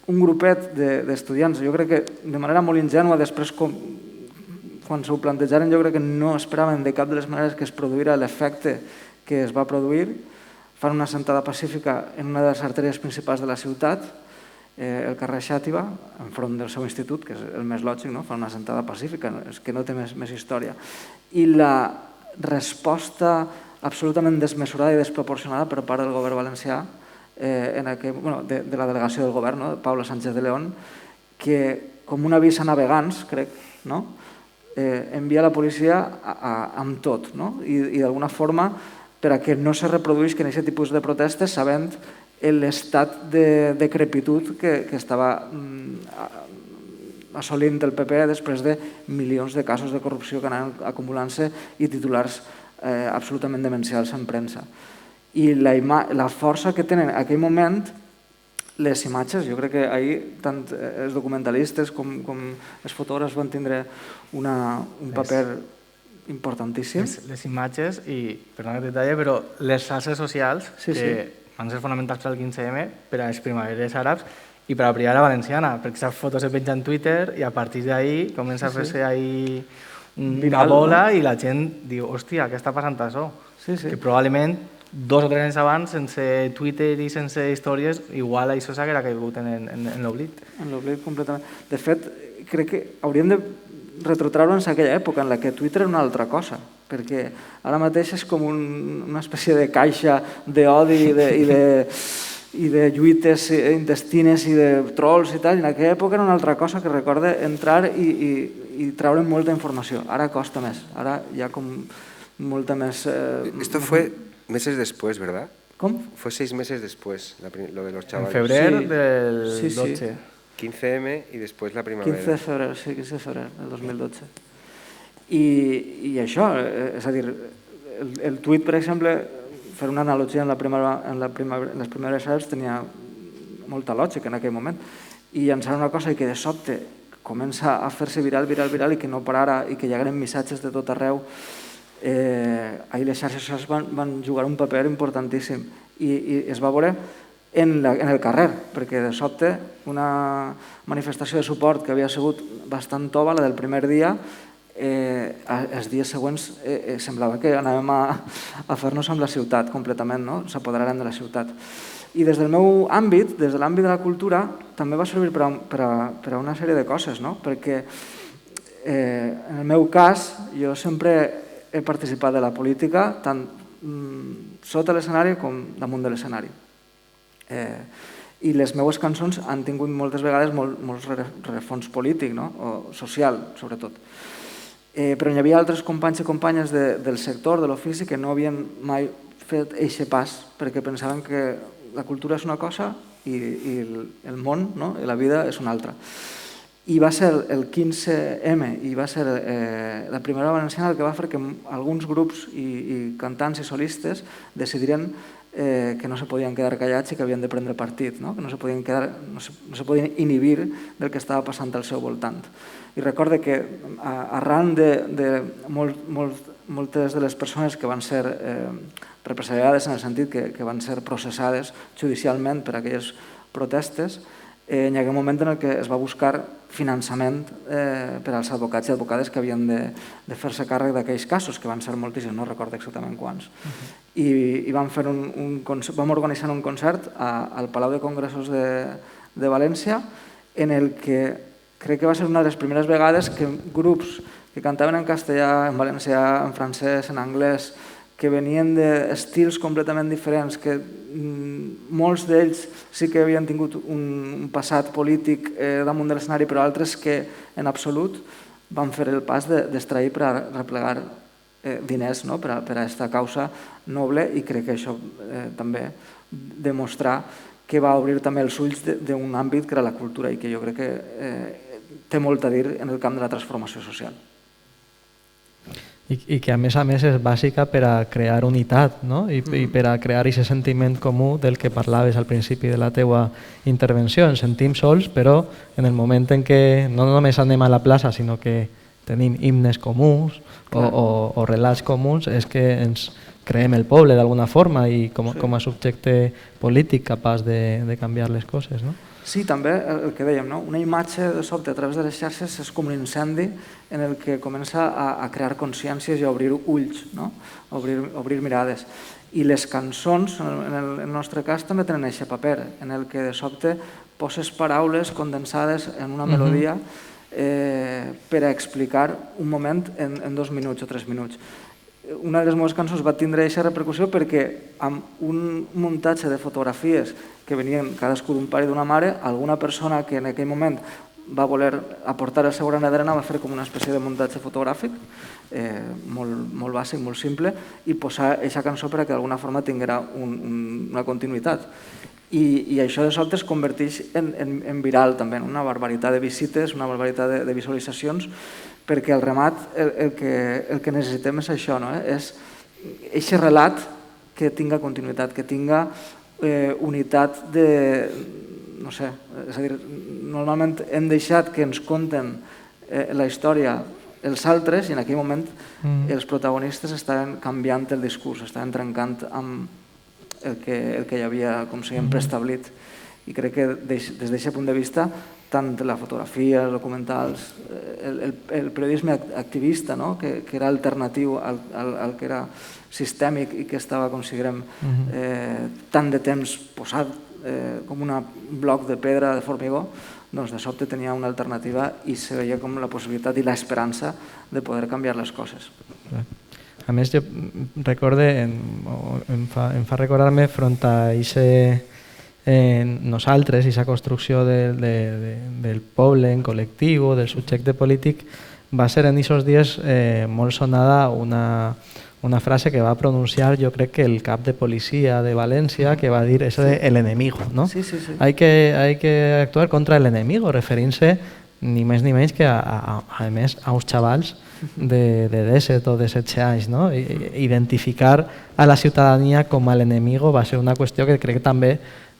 un grupet d'estudiants, jo crec que de manera molt ingènua, després quan s'ho plantejaren, jo crec que no esperaven de cap de les maneres que es produïra l'efecte que es va produir, fan una assentada pacífica en una de les artèries principals de la ciutat, el carrer Xàtiva, enfront del seu institut, que és el més lògic, fan una assentada pacífica, és que no té més història. I la resposta absolutament desmesurada i desproporcionada per part del govern valencià, de la delegació del govern, Paula Sánchez de León, que com un avís a navegants, crec, envia la policia amb tot, i d'alguna forma per a que no se reproduïsquen aquest tipus de protestes sabent l'estat de decrepitud que estava assolint el PP després de milions de casos de corrupció que anaven acumulant-se i titulars absolutament demencials en premsa. I la força que tenen en aquell moment les imatges, jo crec que ahir tant els documentalistes com els fotògrafs van tindre un paper importantíssim. Les imatges i, perdona que et deia, però les xarxes socials que van ser fonamentals per al 15M, per a les primaveres àrabs i per a la primavera valenciana, perquè aquesta foto se penja en Twitter i a partir d'ahir comença a fer-se ahir una bola i la gent diu, hòstia, què està passant això? Que probablement 2 o 3 anys abans, sense Twitter i sense històries, igual això s'haguera caigut en l'oblit. En l'oblit completament. De fet, crec que hauríem de retrotraure'ns a aquella època en la que Twitter era una altra cosa, perquè ara mateix és com una espècie de caixa d'odi i de lluites intestines i de trolls i tal, i en aquella època era una altra cosa que recorde entrar i treure molta informació. Ara costa més, ara hi ha com molta més... Esto fue meses después, ¿verdad? ¿Cómo? Fue 6 meses después, lo de los chavales. En febrer del 12. 15M y después la primavera. 15 de febrer, sí, 15 de febrer del 2012. I això, és a dir, el tuit, per exemple, fer una analogia en les primeres àrabs tenia molta lògica en aquell moment, i llançar una cosa i que de sobte comença a fer-se viral i que no parara i que hi hagueren missatges de tot arreu, ahir les xarxes socials van jugar un paper importantíssim i es va veure en el carrer, perquè de sobte una manifestació de suport que havia sigut bastant tova, la del primer dia, els dies següents semblava que anàvem a fer-nos amb la ciutat completament, no? S'apoderaren de la ciutat. I des del meu àmbit, des de l'àmbit de la cultura, també va servir per a una sèrie de coses, no? Perquè en el meu cas jo sempre he participat de la política tant sota l'escenari com damunt de l'escenari. I les meues cançons han tingut moltes vegades molts rerefons polític, no? O social, sobretot. Però hi havia altres companys i companyes del sector, de l'ofici, que no havien mai fet eixe pas, perquè pensaven que la cultura és una cosa i el món, no? I la vida és una altra. I va ser el 15M i va ser la primavera valenciana el que va fer que alguns grups i cantants i solistes decidiren que no se podien quedar callats i que havien de prendre partit, no? Que no se podien inhibir del que estava passant al seu voltant. I recorde que arran de moltes de les persones que van ser represaliades en el sentit que van ser processades judicialment per aquelles protestes, hi hagué un moment en què es va buscar finançament per als advocats i advocades que havien de fer-se càrrec d'aquells casos, que van ser moltíssims, no recordo exactament quants. I vam organitzar un concert al Palau de Congressos de València, en el que crec que va ser una de les primeres vegades que grups que cantaven en castellà, en valencià, en francès, en anglès, que venien d'estils completament diferents, que molts d'ells sí que havien tingut un passat polític damunt de l'escenari, però altres que en absolut van fer el pas d'extrair per a replegar diners per a aquesta causa noble, i crec que això també demostrar que va obrir també els ulls d'un àmbit que era la cultura i que jo crec que té molt a dir en el camp de la transformació social. I que a més és bàsica per a crear unitat, no? I per a crear aquest sentiment comú del que parlaves al principi de la teua intervenció. Ens sentim sols, però en el moment en què no només anem a la plaça, sinó que tenim himnes comuns o relats comuns, és que ens creem el poble d'alguna forma i com a subjecte polític capaç de canviar les coses, no? Sí, també el que dèiem, una imatge de sobte a través de les xarxes és com un incendi en el que comença a crear consciències i a obrir ulls, obrir mirades. I les cançons, en el nostre cas, també tenen aquest paper, en el que de sobte poses paraules condensades en una melodia per a explicar un moment en 2 minuts o 3 minuts. Una de les meves cançons va tindre aquesta repercussió perquè amb un muntatge de fotografies que venien cadascú d'un pare i d'una mare, alguna persona que en aquell moment va voler aportar el seu granet d'arena va fer com una espècie de muntatge fotogràfic molt bàsic, molt simple, i posar aquesta cançó perquè d'alguna forma tinguera una continuïtat. I això de sobte es converteix en viral també, una barbaritat de visites, una barbaritat de visualitzacions, perquè el remat el que necessitem és això, és aquest relat que tinga continuïtat, que tinga unitat de... no sé, és a dir, normalment hem deixat que ens conten la història els altres i en aquell moment els protagonistes estaven canviant el discurs, estaven trencant amb el que hi havia, com sempre, establit. I crec que des d'aquest punt de vista, tant la fotografia, els documentals, el periodisme activista, que era alternatiu al que era sistèmic i que estava, considerem, tant de temps posat com un bloc de pedra de formigó, doncs de sobte tenia una alternativa i se veia com la possibilitat i l'esperança de poder canviar les coses. A més, jo recorde, em fa recordar-me front a nosaltres, aquesta construcció del poble en col·lectiu, del subjecte polític, va ser en aquests dies molt sonada una frase que va pronunciar, jo crec que el cap de policia de València, que va dir eso de el enemigo, ¿no? Sí. Hay que actuar contra el enemigo, referint-se ni més ni menys que a més a uns xavals de 17 o 17 anys, no? Identificar a la ciutadania com a l'enemigo va ser una qüestió que crec que també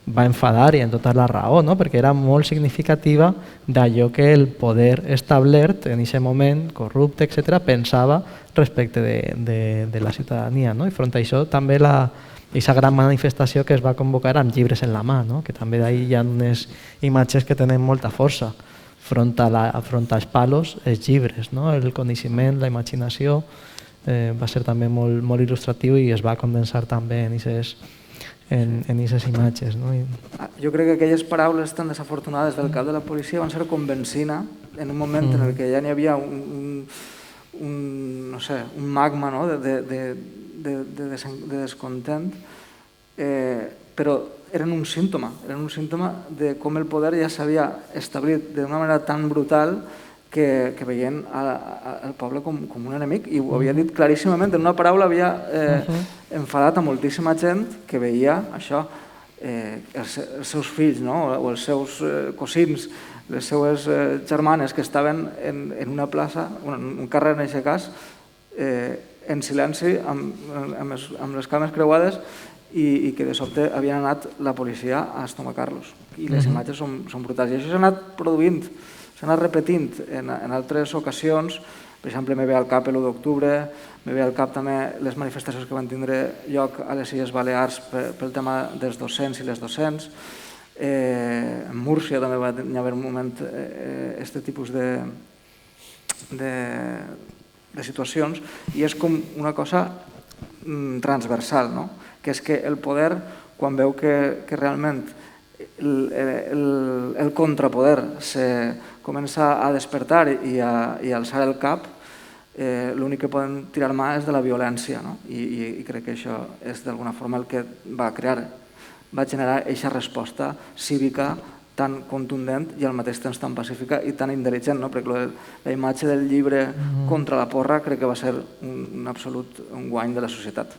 va enfadar i en tota la raó, no? Perquè era molt significativa d'allò que el poder establert en aquest moment, corrupte, etc., pensava respecte de la ciutadania, no? I front a això també aquesta gran manifestació que es va convocar amb llibres en la mà, no? Que també d'ahir hi ha unes imatges que tenen molta força. Front als palos, els llibres, no? El coneixement, la imaginació, va ser també molt il·lustratiu i es va condensar també en aquestes imatges. No? Jo crec que aquelles paraules tan desafortunades del cap de la policia van ser com benzina en un moment en què ja n'hi havia un magma de descontent, però eren un símptoma de com el poder ja s'havia establit d'una manera tan brutal que veien el poble com un enemic i ho havia dit claríssimament, en una paraula havia enfadat a moltíssima gent que veia això, els seus fills o els seus cosins, les seues germanes que estaven en una plaça, en un carrer en aquest cas, en silenci, amb les cames creuades i que de sobte havien anat la policia a estomacar-los. I les imatges són brutals. I això s'ha anat produint, s'ha anat repetint en altres ocasions. Per exemple, me ve al cap l'1 d'octubre, me ve al cap també les manifestacions que van tindre lloc a les Illes Balears pel tema dels docents i les docents. En Múrcia també va haver un moment aquest tipus de situacions i és com una cosa transversal, no? Que és que el poder, quan veu que realment el contrapoder se comença a despertar i a alçar el cap, l'únic que poden tirar mà és de la violència, no? I crec que això és d'alguna forma el que va generar aquesta resposta cívica tan contundent i al mateix temps tan pacífica i tan intel·ligent, no? Perquè la imatge del llibre contra la porra crec que va ser un absolut guany de la societat.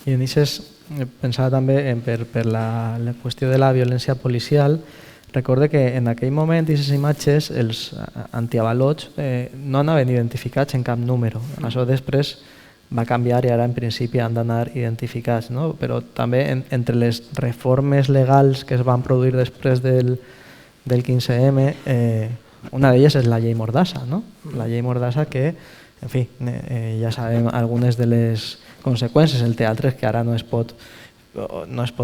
I en això pensava també per la qüestió de la violència policial. Recorde que en aquell moment aquestes imatges, els antiavalots, no anaven identificats en cap número. Això després va canviar i ara en principi han d'anar identificats, no? Però també entre les reformes legals que es van produir després del 15M, una d'elles és la llei Mordassa, no? La llei Mordassa que, en fi, ja sabem algunes de les conseqüències. El teatre és que ara no es pot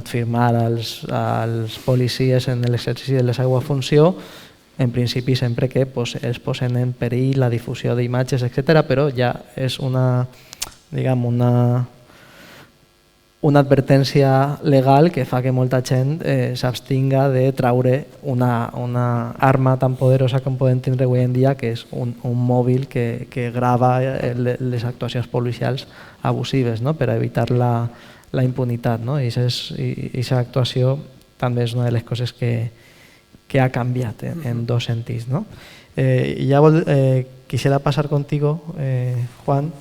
firmar als policies en l'exercici de la seva funció, en principi sempre que es posen en perill la difusió d'imatges, etc., però ja és una advertència legal que fa que molta gent s'abstinga de traure una arma tan poderosa com podem tindre avui en dia, que és un mòbil que grava les actuacions policials abusives, no? Per evitar la impunitat. No? I aquesta actuació també és una de les coses que ha canviat en dos sentits. No? Y ya quisiera pasar contigo, Juan,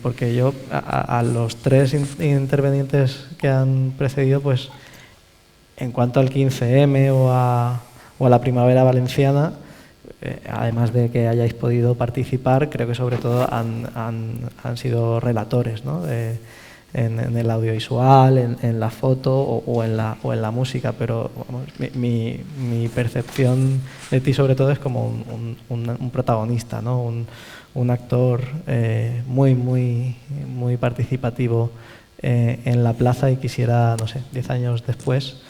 porque yo a los tres intervenientes que han precedido, pues en cuanto al 15M o a la Primavera Valenciana, además de que hayáis podido participar, creo que sobre todo han sido relatores, ¿no? En el audiovisual, en la foto o en la música, pero vamos, mi percepción de ti sobre todo es como un protagonista, ¿no? Un actor muy participativo en la plaza, y quisiera, no sé, 10 años después,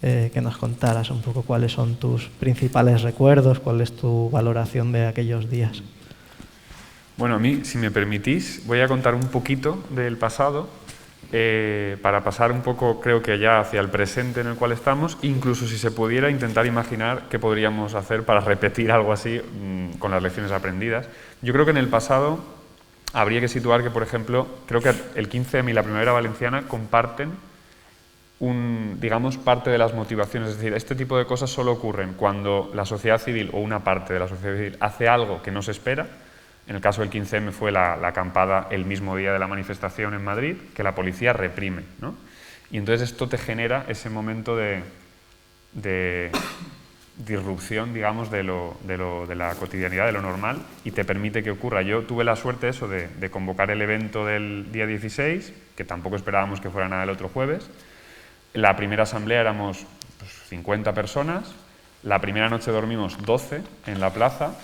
que nos contaras un poco cuáles son tus principales recuerdos, cuál es tu valoración de aquellos días. Bueno, a mí, si me permitís, voy a contar un poquito del pasado para pasar un poco, creo que ya hacia el presente en el cual estamos, incluso si se pudiera intentar imaginar qué podríamos hacer para repetir algo así con las lecciones aprendidas. Yo creo que en el pasado habría que situar que, por ejemplo, creo que el 15M y la Primavera Valenciana comparten digamos, parte de las motivaciones. Es decir, este tipo de cosas solo ocurren cuando la sociedad civil o una parte de la sociedad civil hace algo que no se espera. En el caso del 15M fue la acampada el mismo día de la manifestación en Madrid, que la policía reprime, ¿no? Y entonces esto te genera ese momento de disrupción, digamos, de la cotidianidad, de lo normal, y te permite que ocurra. Yo tuve la suerte de convocar el evento del día 16, que tampoco esperábamos que fuera nada el otro jueves. La primera asamblea éramos 50 personas, la primera noche dormimos 12 en la plaza,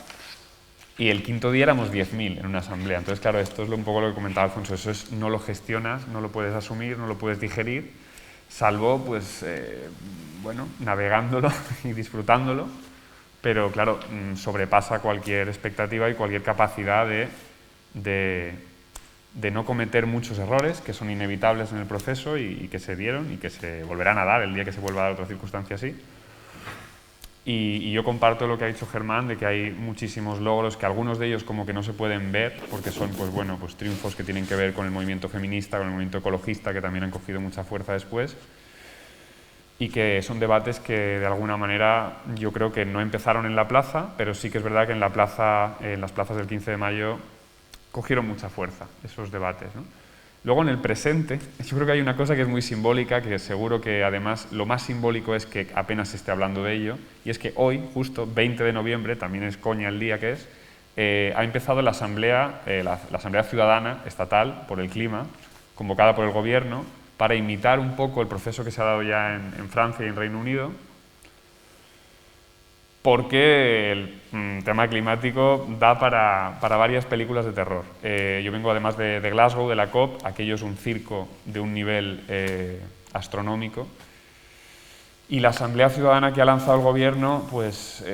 y el quinto día éramos 10.000 en una asamblea. Entonces, claro, esto es un poco lo que comentaba Alfonso, eso es, no lo gestionas, no lo puedes asumir, no lo puedes digerir, salvo, pues, bueno, navegándolo y disfrutándolo, pero claro, sobrepasa cualquier expectativa y cualquier capacidad de no cometer muchos errores que son inevitables en el proceso y que se dieron y que se volverán a dar el día que se vuelva a dar otra circunstancia así. Y yo comparto lo que ha dicho Germán, de que hay muchísimos logros, que algunos de ellos como que no se pueden ver, porque son, pues bueno, pues triunfos que tienen que ver con el movimiento feminista, con el movimiento ecologista, que también han cogido mucha fuerza después, y que son debates que de alguna manera yo creo que no empezaron en la plaza, pero sí que es verdad que en las plazas del 15 de mayo cogieron mucha fuerza esos debates, ¿no? Luego, en el presente, yo creo que hay una cosa que es muy simbólica, que seguro que además lo más simbólico es que apenas se esté hablando de ello, y es que hoy, justo 20 de noviembre, también es coña el día que es, ha empezado la Asamblea Ciudadana Estatal por el Clima, convocada por el Gobierno, para imitar un poco el proceso que se ha dado ya en Francia y en Reino Unido, porque el tema climático da para varias películas de terror. Yo vengo además de Glasgow, de la COP, aquello es un circo de un nivel astronómico, y la Asamblea Ciudadana que ha lanzado el Gobierno pues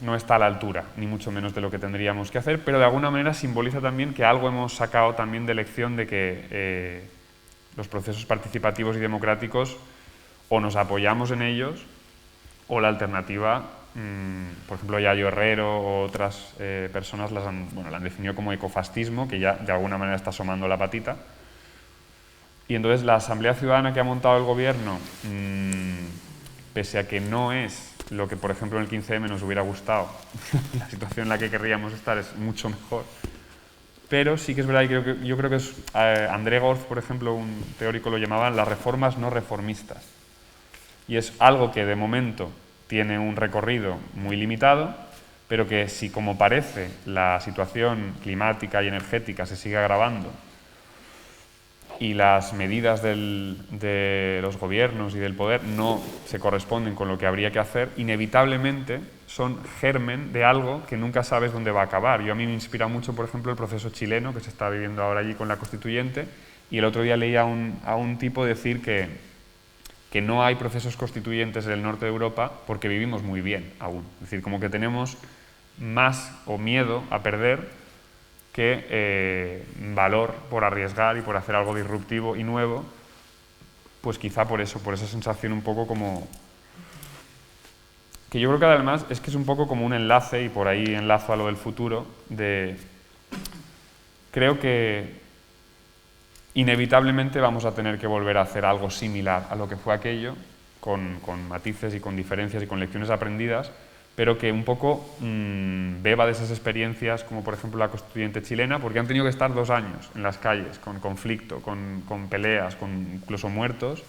no está a la altura, ni mucho menos de lo que tendríamos que hacer, pero de alguna manera simboliza también que algo hemos sacado también de lección de que los procesos participativos y democráticos o nos apoyamos en ellos o la alternativa, por ejemplo, Yayo Herrero o otras personas la han definido como ecofascismo, que ya de alguna manera está asomando la patita. Y entonces la Asamblea Ciudadana que ha montado el Gobierno, pese a que no es lo que, por ejemplo, en el 15M nos hubiera gustado, la situación en la que querríamos estar es mucho mejor, pero sí que es verdad, y yo creo que es André Gorz, por ejemplo, un teórico lo llamaba las reformas no reformistas. Y es algo que de momento tiene un recorrido muy limitado, pero que si, como parece, la situación climática y energética se sigue agravando y las medidas de los gobiernos y del poder no se corresponden con lo que habría que hacer, inevitablemente son germen de algo que nunca sabes dónde va a acabar. A mí me inspira mucho, por ejemplo, el proceso chileno que se está viviendo ahora allí con la Constituyente, y el otro día leí a un tipo decir que no hay procesos constituyentes en el norte de Europa porque vivimos muy bien aún. Es decir, como que tenemos más o miedo a perder que valor por arriesgar y por hacer algo disruptivo y nuevo, pues quizá por eso, por esa sensación un poco como... que yo creo que además es que es un poco como un enlace, y por ahí enlazo a lo del futuro, creo que inevitablemente vamos a tener que volver a hacer algo similar a lo que fue aquello, con matices y con diferencias y con lecciones aprendidas, pero que un poco beba de esas experiencias, como por ejemplo la constituyente chilena, porque han tenido que estar 2 años en las calles, con conflicto, con peleas, con incluso muertos,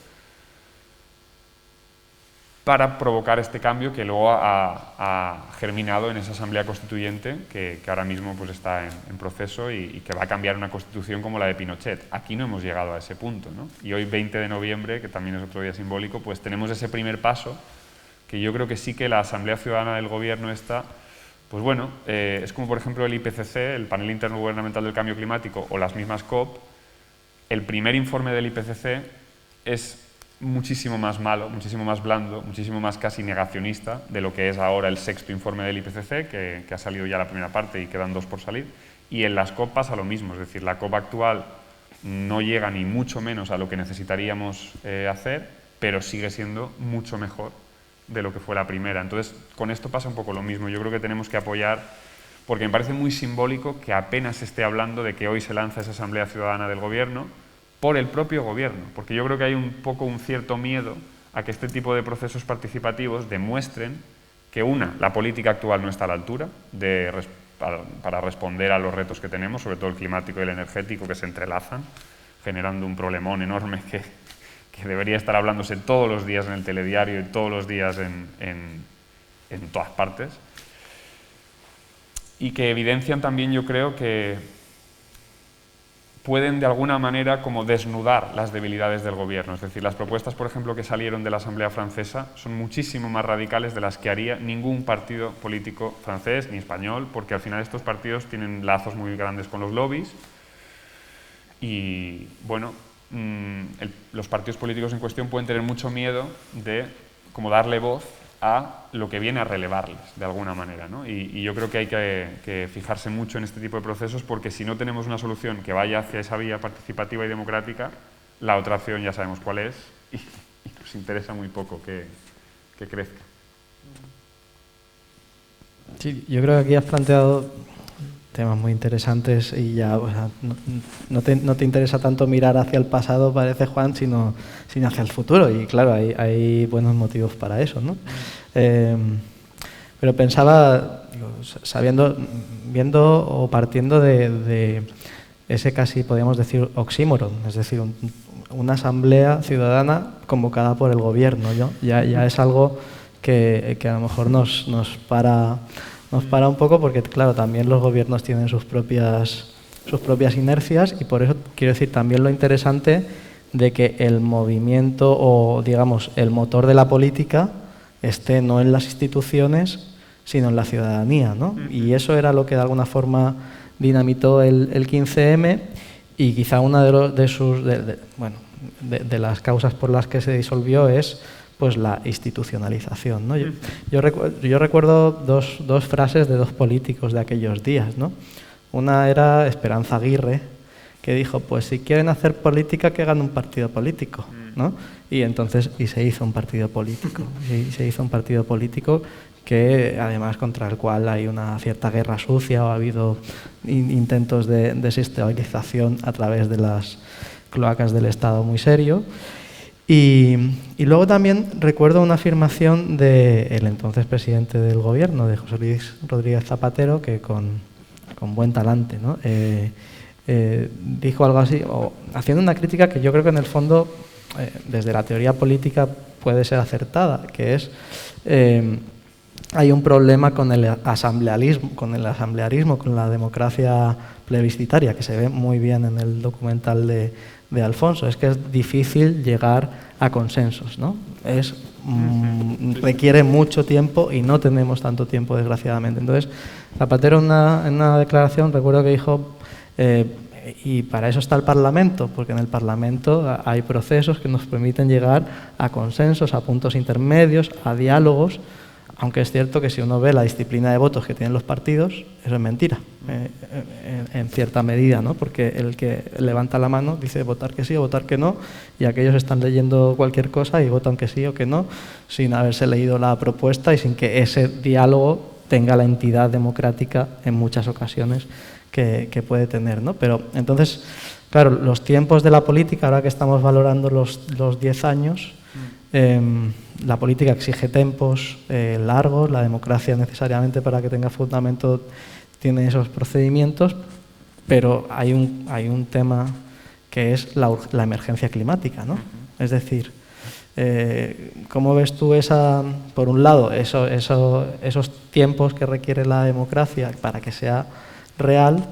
para provocar este cambio que luego ha germinado en esa asamblea constituyente que ahora mismo pues está en proceso y que va a cambiar una constitución como la de Pinochet. Aquí no hemos llegado a ese punto, ¿no? Y hoy, 20 de noviembre, que también es otro día simbólico, pues tenemos ese primer paso que yo creo que sí que la Asamblea Ciudadana del Gobierno está, pues bueno, es como por ejemplo el IPCC, el Panel Intergubernamental del Cambio Climático, o las mismas COP. El primer informe del IPCC es muchísimo más malo, muchísimo más blando, muchísimo más casi negacionista de lo que es ahora el 6º informe del IPCC, que ha salido ya la primera parte y quedan 2 por salir. Y en las COP pasa lo mismo, es decir, la COP actual no llega ni mucho menos a lo que necesitaríamos hacer, pero sigue siendo mucho mejor de lo que fue la primera. Entonces, con esto pasa un poco lo mismo. Yo creo que tenemos que apoyar, porque me parece muy simbólico que apenas se esté hablando de que hoy se lanza esa Asamblea Ciudadana del Gobierno, por el propio gobierno, porque yo creo que hay un cierto miedo a que este tipo de procesos participativos demuestren que, la política actual no está a la altura para responder a los retos que tenemos, sobre todo el climático y el energético, que se entrelazan, generando un problemón enorme que debería estar hablándose todos los días en el telediario y todos los días en todas partes, y que evidencian también, yo creo, que pueden de alguna manera como desnudar las debilidades del gobierno. Es decir, las propuestas, por ejemplo, que salieron de la Asamblea Francesa son muchísimo más radicales de las que haría ningún partido político francés ni español, porque al final estos partidos tienen lazos muy grandes con los lobbies y, bueno, los partidos políticos en cuestión pueden tener mucho miedo de como darle voz a lo que viene a relevarles, de alguna manera, ¿no? Y yo creo que hay que fijarse mucho en este tipo de procesos, porque si no tenemos una solución que vaya hacia esa vía participativa y democrática, la otra opción ya sabemos cuál es y nos interesa muy poco que crezca. Sí, yo creo que aquí has planteado temas muy interesantes y ya, o sea, no te interesa tanto mirar hacia el pasado, parece, Juan, sino hacia el futuro. Y claro, hay buenos motivos para eso, ¿no? Pero pensaba, viendo o partiendo de ese casi, podríamos decir, oxímoron, es decir, una asamblea ciudadana convocada por el gobierno, ¿no? Ya es algo que a lo mejor nos para un poco, porque claro, también los gobiernos tienen sus propias inercias, y por eso quiero decir también lo interesante de que el movimiento o, digamos, el motor de la política esté no en las instituciones, sino en la ciudadanía, ¿no? Y eso era lo que de alguna forma dinamitó el 15M, y quizá una de las causas por las que se disolvió es pues la institucionalización, ¿no? Yo recuerdo dos frases de 2 políticos de aquellos días, ¿no? Una era Esperanza Aguirre, que dijo, pues si quieren hacer política, que hagan un partido político, ¿no? Y entonces se hizo un partido político, que además contra el cual hay una cierta guerra sucia, o ha habido intentos de desestabilización a través de las cloacas del Estado muy serio. Y luego también recuerdo una afirmación del entonces presidente del gobierno, de José Luis Rodríguez Zapatero, que con buen talante, ¿no? Dijo algo así, haciendo una crítica que yo creo que en el fondo, desde la teoría política, puede ser acertada, que es hay un problema con el asamblearismo, con la democracia plebiscitaria, que se ve muy bien en el documental de Alfonso. Es que es difícil llegar a consensos, ¿no? Requiere mucho tiempo y no tenemos tanto tiempo, desgraciadamente. Entonces, Zapatero en una declaración, recuerdo que dijo, y para eso está el Parlamento, porque en el Parlamento hay procesos que nos permiten llegar a consensos, a puntos intermedios, a diálogos, aunque es cierto que si uno ve la disciplina de votos que tienen los partidos, eso es mentira, en cierta medida, ¿no? Porque el que levanta la mano dice votar que sí o votar que no, y aquellos están leyendo cualquier cosa y votan que sí o que no, sin haberse leído la propuesta y sin que ese diálogo tenga la entidad democrática en muchas ocasiones que puede tener, ¿no? Pero entonces, claro, los tiempos de la política, ahora que estamos valorando los 10 años, La política exige tempos largos, la democracia necesariamente para que tenga fundamento tiene esos procedimientos, pero hay un tema que es la emergencia climática, ¿no? Es decir, ¿cómo ves tú por un lado, esos tiempos que requiere la democracia para que sea real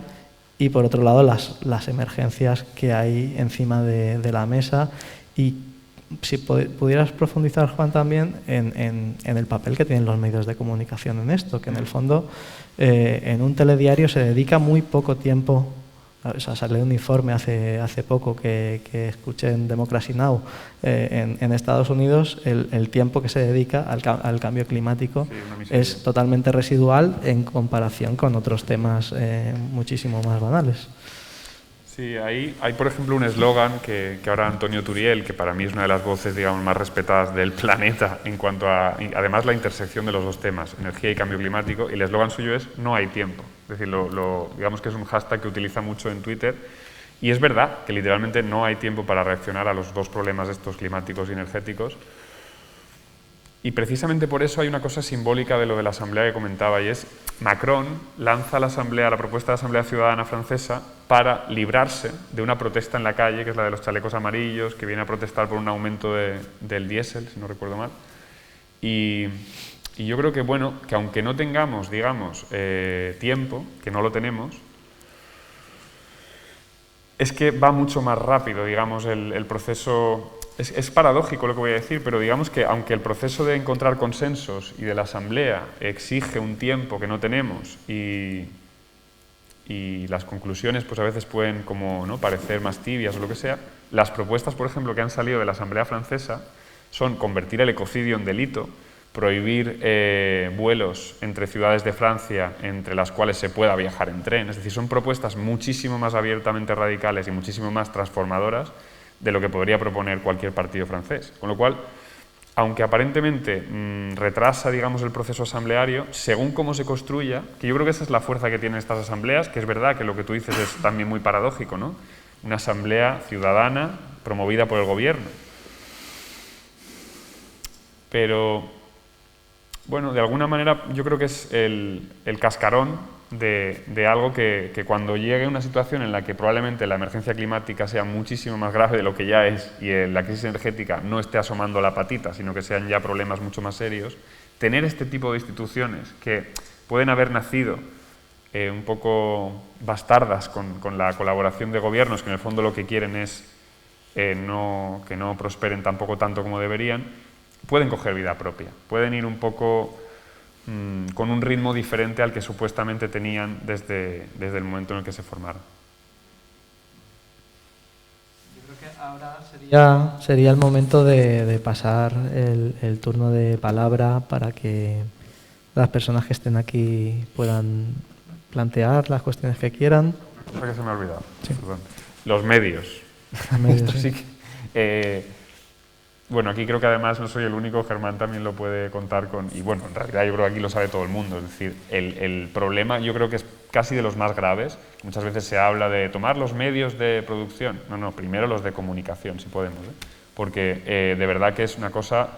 y por otro lado las emergencias que hay encima de la mesa? Y si pudieras profundizar, Juan, también en el papel que tienen los medios de comunicación en esto, que en el fondo en un telediario se dedica muy poco tiempo. O sea, salió un informe hace poco que escuché en Democracy Now! En Estados Unidos, el tiempo que se dedica al cambio climático es totalmente residual en comparación con otros temas muchísimo más banales. Sí, hay por ejemplo un eslogan que ahora Antonio Turiel, que para mí es una de las voces, digamos, más respetadas del planeta en cuanto a, además, la intersección de los dos temas, energía y cambio climático, y el eslogan suyo es "no hay tiempo". Es decir, digamos que es un hashtag que utiliza mucho en Twitter, y es verdad que literalmente no hay tiempo para reaccionar a los dos problemas estos climáticos y energéticos. Y precisamente por eso hay una cosa simbólica de lo de la asamblea que comentaba, y es Macron lanza la propuesta de asamblea ciudadana francesa para librarse de una protesta en la calle, que es la de los chalecos amarillos, que viene a protestar por un aumento del diésel, si no recuerdo mal. Y yo creo que, bueno, que aunque no tengamos, digamos, tiempo, que no lo tenemos, es que va mucho más rápido, digamos, el proceso. Es paradójico lo que voy a decir, pero digamos que aunque el proceso de encontrar consensos y de la asamblea exige un tiempo que no tenemos y las conclusiones pues a veces pueden como, ¿no?, parecer más tibias o lo que sea, las propuestas, por ejemplo, que han salido de la asamblea francesa son convertir el ecocidio en delito, prohibir vuelos entre ciudades de Francia entre las cuales se pueda viajar en tren. Es decir, son propuestas muchísimo más abiertamente radicales y muchísimo más transformadoras de lo que podría proponer cualquier partido francés. Con lo cual, aunque aparentemente retrasa, digamos, el proceso asambleario, según cómo se construya, que yo creo que esa es la fuerza que tienen estas asambleas, que es verdad que lo que tú dices es también muy paradójico, ¿no? Una asamblea ciudadana promovida por el gobierno. Pero, bueno, de alguna manera yo creo que es el cascarón de algo que cuando llegue una situación en la que probablemente la emergencia climática sea muchísimo más grave de lo que ya es y la crisis energética no esté asomando la patita, sino que sean ya problemas mucho más serios, tener este tipo de instituciones que pueden haber nacido un poco bastardas con la colaboración de gobiernos, que en el fondo lo que quieren es que no prosperen tampoco tanto como deberían, pueden coger vida propia, pueden ir un poco con un ritmo diferente al que supuestamente tenían desde el momento en el que se formaron. Yo creo que ahora sería el momento de pasar el turno de palabra para que las personas que estén aquí puedan plantear las cuestiones que quieran. Una cosa que se me ha olvidado. Sí. Perdón. Los medios. Medios, Esto sí. sí que, bueno, aquí creo que además no soy el único, Germán también lo puede contar y bueno, en realidad yo creo que aquí lo sabe todo el mundo, es decir, el problema yo creo que es casi de los más graves. Muchas veces se habla de tomar los medios de producción, no, primero los de comunicación, si podemos, porque de verdad que es una cosa.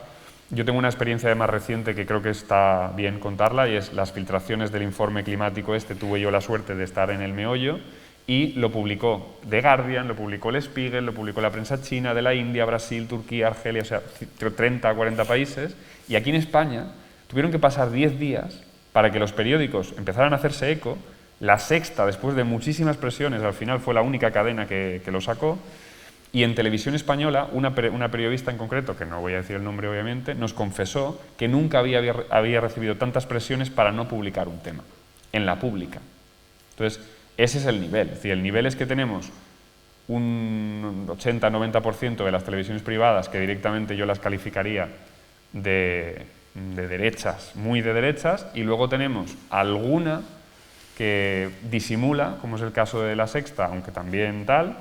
Yo tengo una experiencia más reciente que creo que está bien contarla, y es las filtraciones del informe climático tuve yo la suerte de estar en el meollo, y lo publicó The Guardian, lo publicó el Spiegel, lo publicó la prensa china, de la India, Brasil, Turquía, Argelia, o sea, 30 a 40 países, y aquí en España tuvieron que pasar 10 días para que los periódicos empezaran a hacerse eco. La Sexta, después de muchísimas presiones, al final fue la única cadena que lo sacó, y en Televisión Española una periodista en concreto, que no voy a decir el nombre obviamente, nos confesó que nunca había recibido tantas presiones para no publicar un tema en la pública. Entonces, ese es el nivel. Es decir, el nivel es que tenemos un 80-90% de las televisiones privadas que directamente yo las calificaría de derechas, muy de derechas, y luego tenemos alguna que disimula, como es el caso de La Sexta, aunque también tal,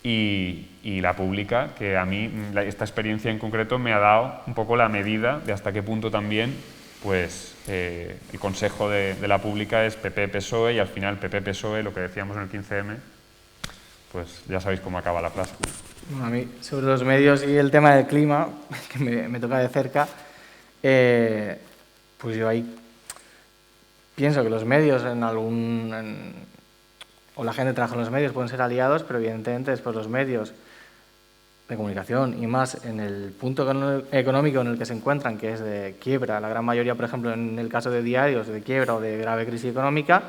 y la pública, que a mí esta experiencia en concreto me ha dado un poco la medida de hasta qué punto también pues el consejo de la pública es PP-PSOE, y al final PP-PSOE, lo que decíamos en el 15M, pues ya sabéis cómo acaba la frase. Bueno, a mí, sobre los medios y el tema del clima, que me toca de cerca, pues yo ahí pienso que los medios o la gente que trabaja en los medios pueden ser aliados, pero evidentemente después los medios de comunicación y más en el punto económico en el que se encuentran, que es de quiebra, la gran mayoría, por ejemplo, en el caso de diarios, de quiebra o de grave crisis económica,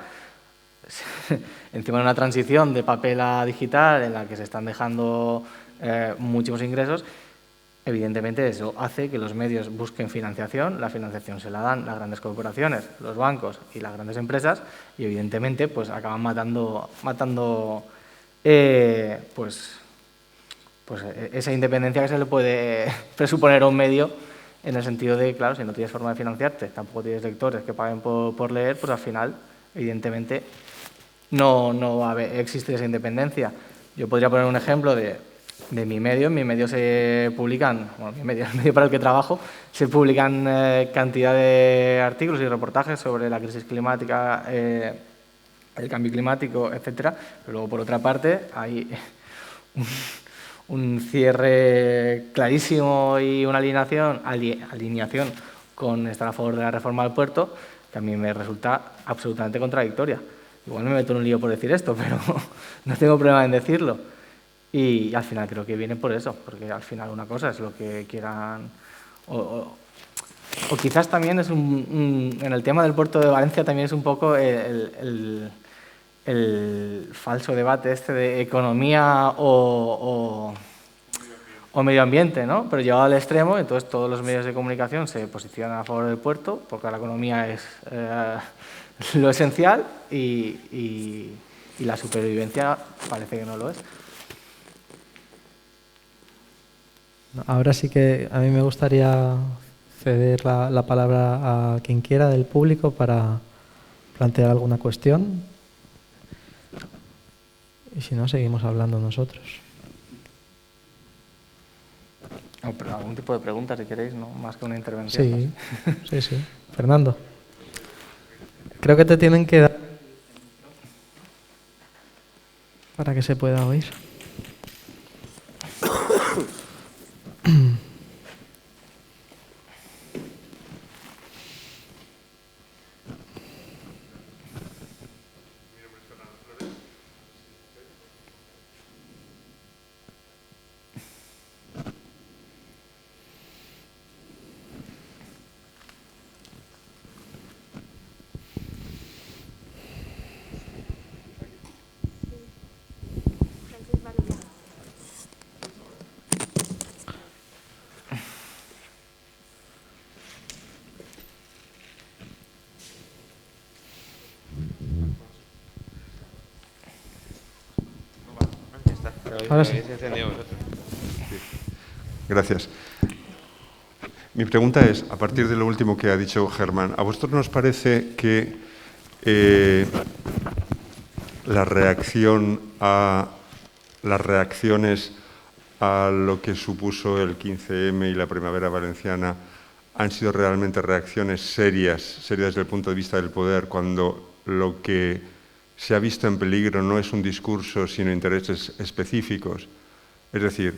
encima de una transición de papel a digital en la que se están dejando muchísimos ingresos, evidentemente eso hace que los medios busquen financiación, la financiación se la dan las grandes corporaciones, los bancos y las grandes empresas y evidentemente pues acaban matando pues esa independencia que se le puede presuponer a un medio en el sentido de, claro, si no tienes forma de financiarte, tampoco tienes lectores que paguen por leer, pues al final, evidentemente, no va a existir esa independencia. Yo podría poner un ejemplo de mi medio. En mi medio se publican, bueno, el medio para el que trabajo, se publican cantidad de artículos y reportajes sobre la crisis climática, el cambio climático, etcétera. Pero luego, por otra parte, hay un cierre clarísimo y una alineación con estar a favor de la reforma del puerto, que a mí me resulta absolutamente contradictoria. Igual me meto en un lío por decir esto, pero no tengo problema en decirlo. Y al final creo que viene por eso, porque al final una cosa es lo que quieran... O quizás también es en el tema del puerto de Valencia también es un poco el falso debate este de economía o medio ambiente, ¿no? Pero llevado al extremo, entonces todos los medios de comunicación se posicionan a favor del puerto, porque la economía es lo esencial y la supervivencia parece que no lo es. Ahora sí que a mí me gustaría ceder la palabra a quien quiera del público para plantear alguna cuestión. Y si no, seguimos hablando nosotros. Algún tipo de pregunta, si queréis, ¿no? Más que una intervención. Sí. Fernando. Creo que te tienen que dar para que se pueda oír. Ahora sí. Gracias. Mi pregunta es, a partir de lo último que ha dicho Germán, ¿a vosotros nos parece que las reacciones a lo que supuso el 15M y la Primavera Valenciana han sido realmente reacciones serias desde el punto de vista del poder, cuando lo que se ha visto en peligro no es un discurso, sino intereses específicos? Es decir,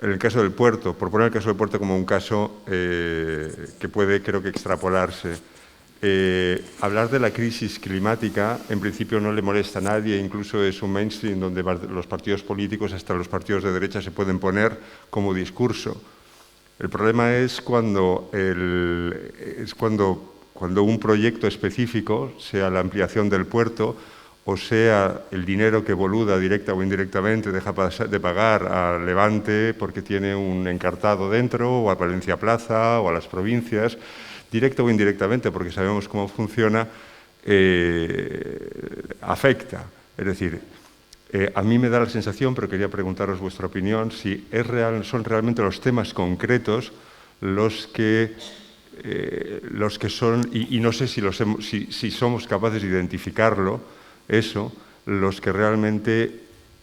en el caso del puerto, por poner el caso del puerto como un caso que puede, creo que, extrapolarse, hablar de la crisis climática en principio no le molesta a nadie, incluso es un mainstream donde los partidos políticos, hasta los partidos de derecha, se pueden poner como discurso. El problema es cuando un proyecto específico, sea la ampliación del puerto, o sea el dinero que Boluda, directa o indirectamente, deja de pagar a Levante porque tiene un encartado dentro, o a Valencia Plaza, o a las provincias, directa o indirectamente, porque sabemos cómo funciona, afecta. Es decir, a mí me da la sensación, pero quería preguntaros vuestra opinión, si son realmente los temas concretos los que son, y no sé si somos capaces de identificarlo, los que realmente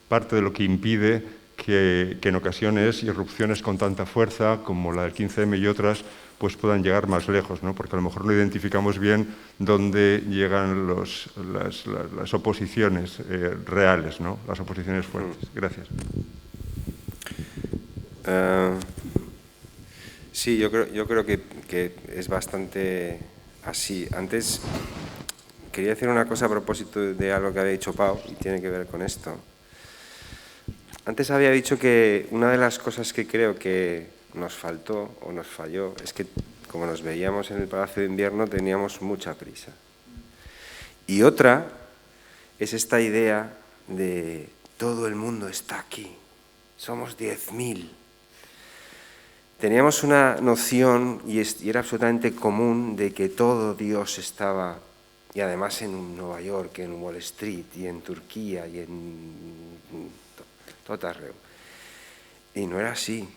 parte de lo que impide que en ocasiones irrupciones con tanta fuerza como la del 15M y otras pues puedan llegar más lejos, ¿no? Porque a lo mejor no identificamos bien dónde llegan las oposiciones reales, ¿no? Las oposiciones fuertes. Gracias. Sí, yo creo que es bastante así. Antes quería decir una cosa a propósito de algo que había dicho Pau y tiene que ver con esto. Antes había dicho que una de las cosas que creo que nos faltó o nos falló es que, como nos veíamos en el Palacio de Invierno, teníamos mucha prisa. Y otra es esta idea de todo el mundo está aquí, somos 10.000. Teníamos una noción, y era absolutamente común, de que todo Dios estaba, y además en Nueva York, en Wall Street, y en Turquía, y en tot arreu. Y no era así.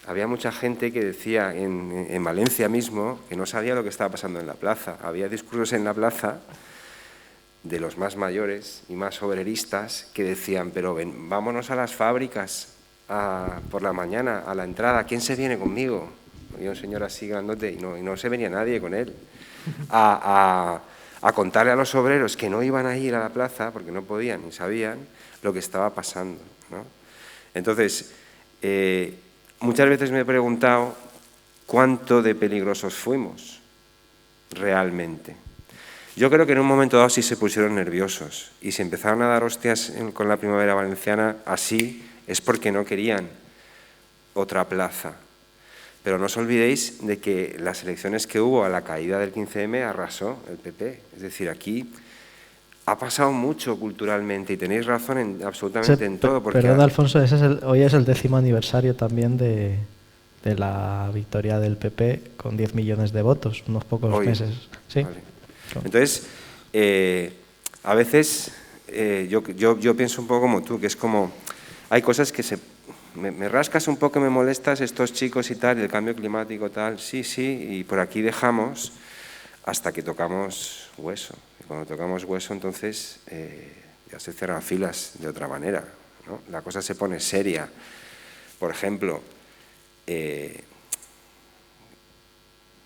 Había mucha gente que decía, en Valencia mismo, que no sabía lo que estaba pasando en la plaza. Había discursos en la plaza de los más mayores y más obreristas que decían, pero vámonos a las fábricas por la mañana, a la entrada, ¿quién se viene conmigo? Había un señor así grandote y no se venía nadie con él. A contarle a los obreros que no iban a ir a la plaza, porque no podían ni sabían lo que estaba pasando, ¿no? Entonces, muchas veces me he preguntado cuánto de peligrosos fuimos realmente. Yo creo que en un momento dado sí se pusieron nerviosos y se empezaron a dar hostias con la Primavera Valenciana así, es porque no querían otra plaza. Pero no os olvidéis de que las elecciones que hubo a la caída del 15M arrasó el PP. Es decir, aquí ha pasado mucho culturalmente y tenéis razón absolutamente en todo. Porque perdón, Alfonso, hoy es el 10º aniversario también de la victoria del PP con 10 millones de votos, unos pocos meses. ¿Sí? Vale. Entonces, a veces yo pienso un poco como tú, que es como, hay cosas que me rascas un poco, me molestas estos chicos y tal, el cambio climático tal, sí, y por aquí dejamos hasta que tocamos hueso. Y cuando tocamos hueso, entonces ya se cierran filas de otra manera, ¿no? La cosa se pone seria. Por ejemplo,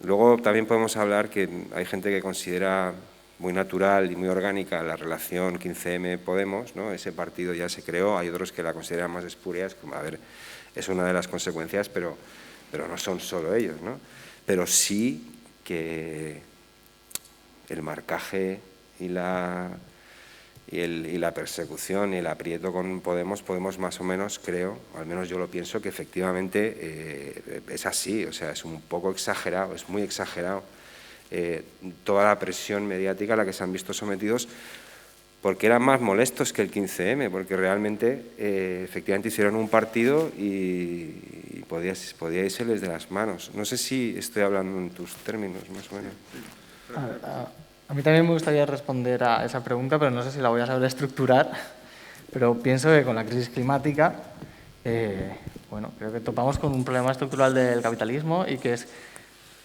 luego también podemos hablar que hay gente que considera muy natural y muy orgánica la relación 15M-Podemos, ¿no? Ese partido ya se creó, hay otros que la consideran más espurias, como, a ver, es una de las consecuencias, pero no son solo ellos, ¿no? Pero sí que el marcaje y la persecución y el aprieto con Podemos más o menos, creo, al menos yo lo pienso, que efectivamente es así, o sea, es un poco exagerado, es muy exagerado toda la presión mediática a la que se han visto sometidos, porque eran más molestos que el 15M, porque realmente efectivamente hicieron un partido y podía irseles de las manos. No sé si estoy hablando en tus términos, más o menos. A mí también me gustaría responder a esa pregunta, pero no sé si la voy a saber estructurar. Pero pienso que con la crisis climática, bueno, creo que topamos con un problema estructural del capitalismo y que es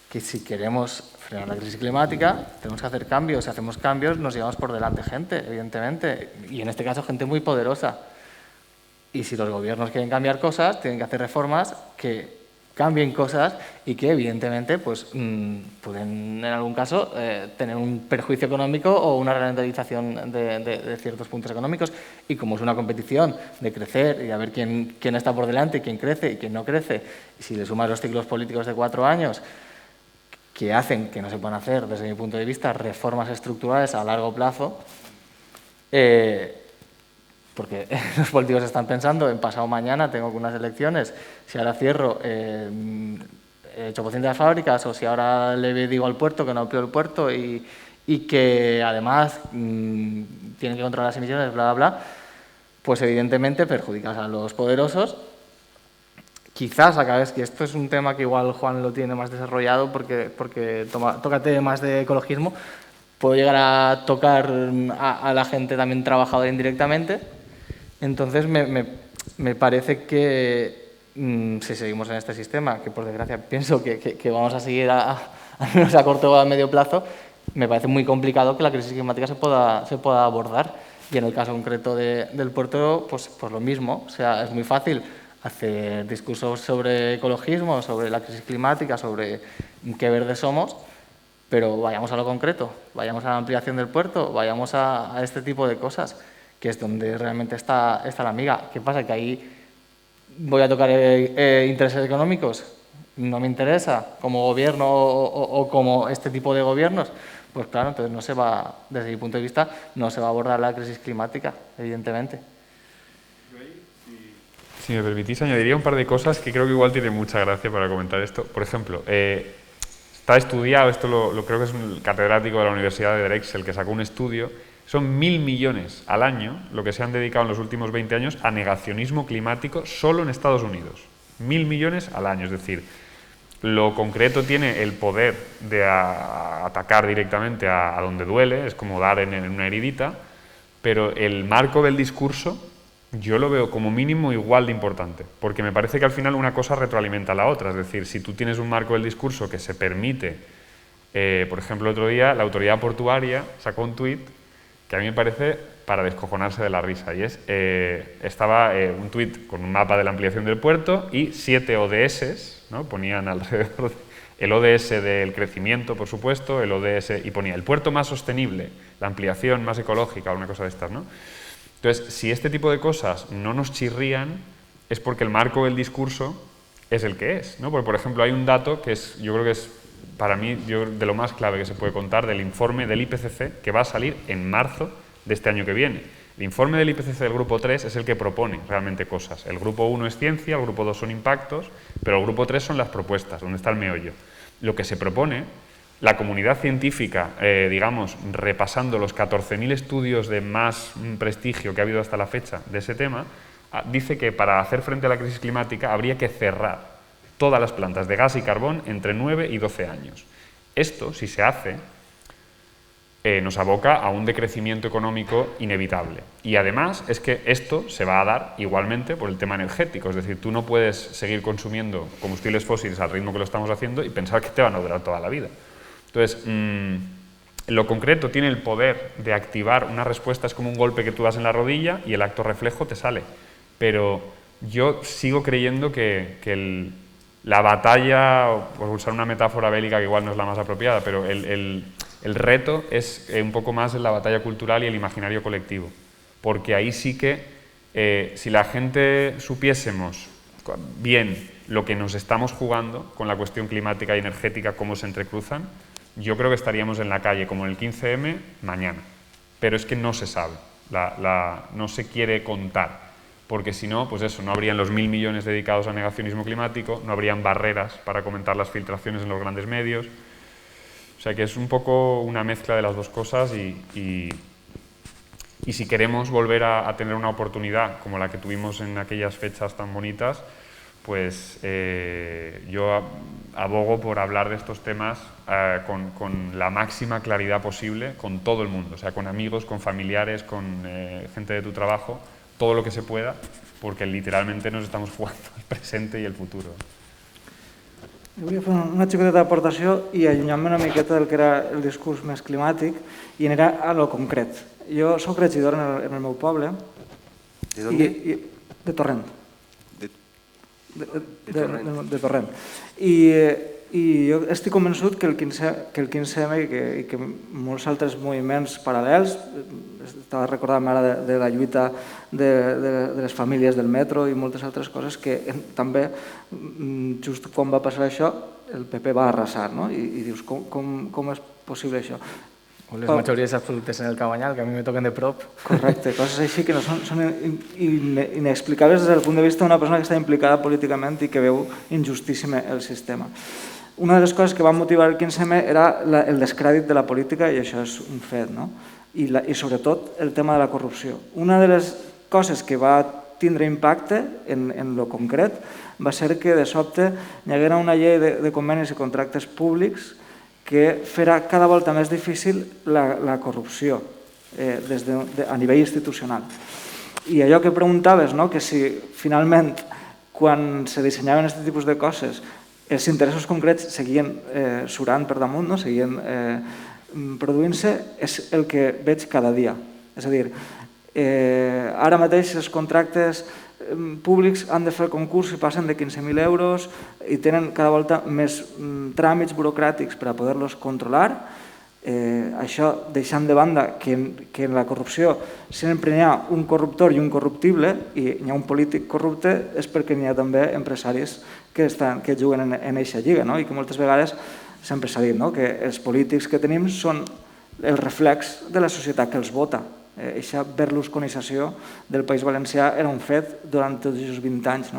que si queremos frenar la crisis climática, tenemos que hacer cambios. Si hacemos cambios, nos llevamos por delante gente, evidentemente, y en este caso gente muy poderosa. Y si los gobiernos quieren cambiar cosas, tienen que hacer reformas que cambien cosas y que evidentemente pues, pueden en algún caso tener un perjuicio económico o una ralentización de ciertos puntos económicos. Y como es una competición de crecer y de ver quién está por delante, quién crece y quién no crece, y si le sumas los ciclos políticos de 4 años que hacen que no se puedan hacer, desde mi punto de vista, reformas estructurales a largo plazo, porque los políticos están pensando en pasado mañana tengo unas elecciones, si ahora cierro 800 fábricas o si ahora le digo al puerto que no amplío el puerto y que además tienen que controlar las emisiones, bla, bla, bla, pues evidentemente perjudicas a los poderosos. Quizás acabes, que esto es un tema que igual Juan lo tiene más desarrollado porque toca temas de ecologismo, puedo llegar a tocar a la gente también trabajadora indirectamente. Entonces me parece que si seguimos en este sistema, que por desgracia pienso que vamos a seguir al menos a corto o a medio plazo, me parece muy complicado que la crisis climática se pueda abordar. Y en el caso concreto del puerto, pues lo mismo. O sea, es muy fácil hacer discursos sobre ecologismo, sobre la crisis climática, sobre qué verdes somos, pero vayamos a lo concreto, vayamos a la ampliación del puerto, vayamos a este tipo de cosas, que es donde realmente está la miga. ¿Qué pasa? Que ahí ¿Voy a tocar intereses económicos? No me interesa, como gobierno o como este tipo de gobiernos. Pues claro, entonces no se va, desde mi punto de vista, no se va a abordar la crisis climática, evidentemente. Si me permitís, añadiría un par de cosas que creo que igual tiene mucha gracia para comentar esto. Por ejemplo, está estudiado, esto lo creo que es un catedrático de la Universidad de Drexel que sacó un estudio, son 1.000 millones al año lo que se han dedicado en los últimos 20 años a negacionismo climático solo en Estados Unidos. 1.000 millones al año, es decir, lo concreto tiene el poder de atacar directamente a donde duele, es como dar en una heridita, pero el marco del discurso yo lo veo como mínimo igual de importante, porque me parece que al final una cosa retroalimenta a la otra, es decir, si tú tienes un marco del discurso que se permite, por ejemplo, el otro día la autoridad portuaria sacó un tuit que a mí me parece para descojonarse de la risa, y estaba un tuit con un mapa de la ampliación del puerto y 7 ODS, ¿no? Ponían alrededor el ODS del crecimiento, por supuesto, el ODS, y ponía el puerto más sostenible, la ampliación más ecológica, una cosa de estas, ¿no? Entonces, si este tipo de cosas no nos chirrían, es porque el marco del discurso es el que es, ¿no? Porque, por ejemplo, hay un dato que yo creo que es, para mí, de lo más clave que se puede contar del informe del IPCC, que va a salir en marzo de este año que viene. El informe del IPCC del grupo 3 es el que propone realmente cosas. El grupo 1 es ciencia, el grupo 2 son impactos, pero el grupo 3 son las propuestas, donde está el meollo. Lo que se propone, la comunidad científica, digamos, repasando los 14.000 estudios de más prestigio que ha habido hasta la fecha de ese tema, dice que para hacer frente a la crisis climática habría que cerrar todas las plantas de gas y carbón entre 9 y 12 años. Esto, si se hace, nos aboca a un decrecimiento económico inevitable. Y además es que esto se va a dar igualmente por el tema energético, es decir, tú no puedes seguir consumiendo combustibles fósiles al ritmo que lo estamos haciendo y pensar que te van a durar toda la vida. Entonces, lo concreto tiene el poder de activar una respuesta, es como un golpe que tú das en la rodilla y el acto reflejo te sale. Pero yo sigo creyendo que la batalla, por usar una metáfora bélica que igual no es la más apropiada, pero el reto es un poco más en la batalla cultural y el imaginario colectivo. Porque ahí sí que, si la gente supiésemos bien lo que nos estamos jugando con la cuestión climática y energética, cómo se entrecruzan, yo creo que estaríamos en la calle, como en el 15M, mañana. Pero es que no se sabe, no se quiere contar. Porque si no, pues eso, no habrían los 1.000 millones dedicados a negacionismo climático, no habrían barreras para comentar las filtraciones en los grandes medios. O sea que es un poco una mezcla de las dos cosas y si queremos volver a tener una oportunidad como la que tuvimos en aquellas fechas tan bonitas, pues yo abogo por hablar de estos temas con la máxima claridad posible con todo el mundo, o sea, con amigos, con familiares, con gente de tu trabajo, todo lo que se pueda, porque literalmente nos estamos jugando el presente y el futuro. Jo volia fer una xicoteta d'aportació i allunyar-me una miqueta del que era el discurs més climàtic i anirà a lo concret. Jo soc regidor en el meu poble. ¿De dónde? De Torrent. De Torrent. I jo estic convençut que el 15M i que molts altres moviments paral·lels, estava recordant ara de la lluita de les famílies del metro i moltes altres coses que també, just quan va passar això, el PP va arrasar, no? I dius, com és possible això? O les majories absolutes en el Cabanyal, que a mi me toquen de prop. Correcte, coses així que no són inexplicables des del punt de vista d'una persona que està implicada políticament i que veu injustíssim el sistema. Una de les coses que va motivar el 15M era el descrèdit de la política, i això és un fet, no? I sobretot el tema de la corrupció. Una de les coses que va tindre impacte en lo concret va ser que de sobte hi haguera una llei de convenis i contractes públics que farà cada volta més difícil la corrupció a nivell institucional. I allò que preguntaves, que si finalment quan se dissenyaven aquest tipus de coses els interessos concrets seguien surant per damunt, seguien produint-se, és el que veig cada dia. És a dir, ara mateix els contractes públics han de fer el concurs i passen de 15.000 euros i tenen cada volta més tràmits burocràtics per a poder-los controlar Això deixant de banda que en la corrupció sempre n'hi ha un corruptor i un corruptible, i n'hi ha un polític corrupte, és perquè n'hi ha també empresaris que juguen en eixa lliga, i que moltes vegades sempre s'ha dit que els polítics que tenim són el reflex de la societat que els vota. Eixa berlusconització del País Valencià era un fet durant tots aquests 20 anys.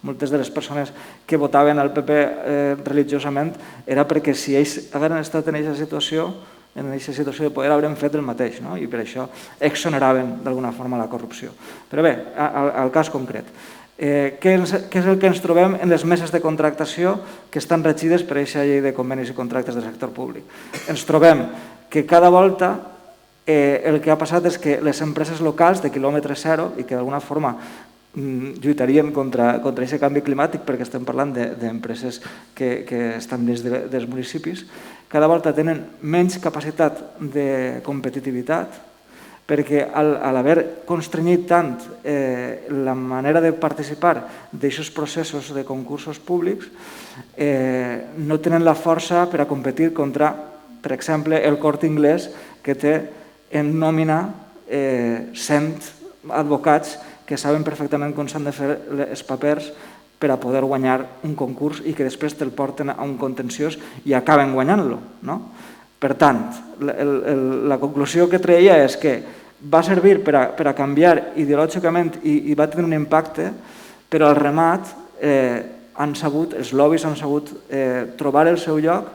Moltes de les persones que votaven al PP religiosament era perquè si ells hagueren estat en aquesta situació de poder haurem fet el mateix, i per això exoneraven d'alguna forma la corrupció. Però bé, al cas concret. Què és el que ens trobem en les meses de contractació que estan regides per aquesta llei de convenis i contractes del sector públic? Ens trobem que cada volta el que ha passat és que les empreses locals de quilòmetre zero i que d'alguna forma lluitarien contra aquest canvi climàtic, perquè estem parlant d'empreses que estan dins dels municipis, cada volta tenen menys capacitat de competitivitat, perquè a l'haver constrenyit tant la manera de participar d'aquests processos de concursos públics, no tenen la força per a competir contra, per exemple, el Corte Inglés, que té en nòmina 100 advocats que saben perfectament com s'han de fer els papers per a poder guanyar un concurs i que després te'l porten a un contenciós i acaben guanyant-lo. Per tant, la conclusió que treia és que va servir per a canviar ideològicament i va tenir un impacte, però al remat els lobbies han sabut trobar el seu lloc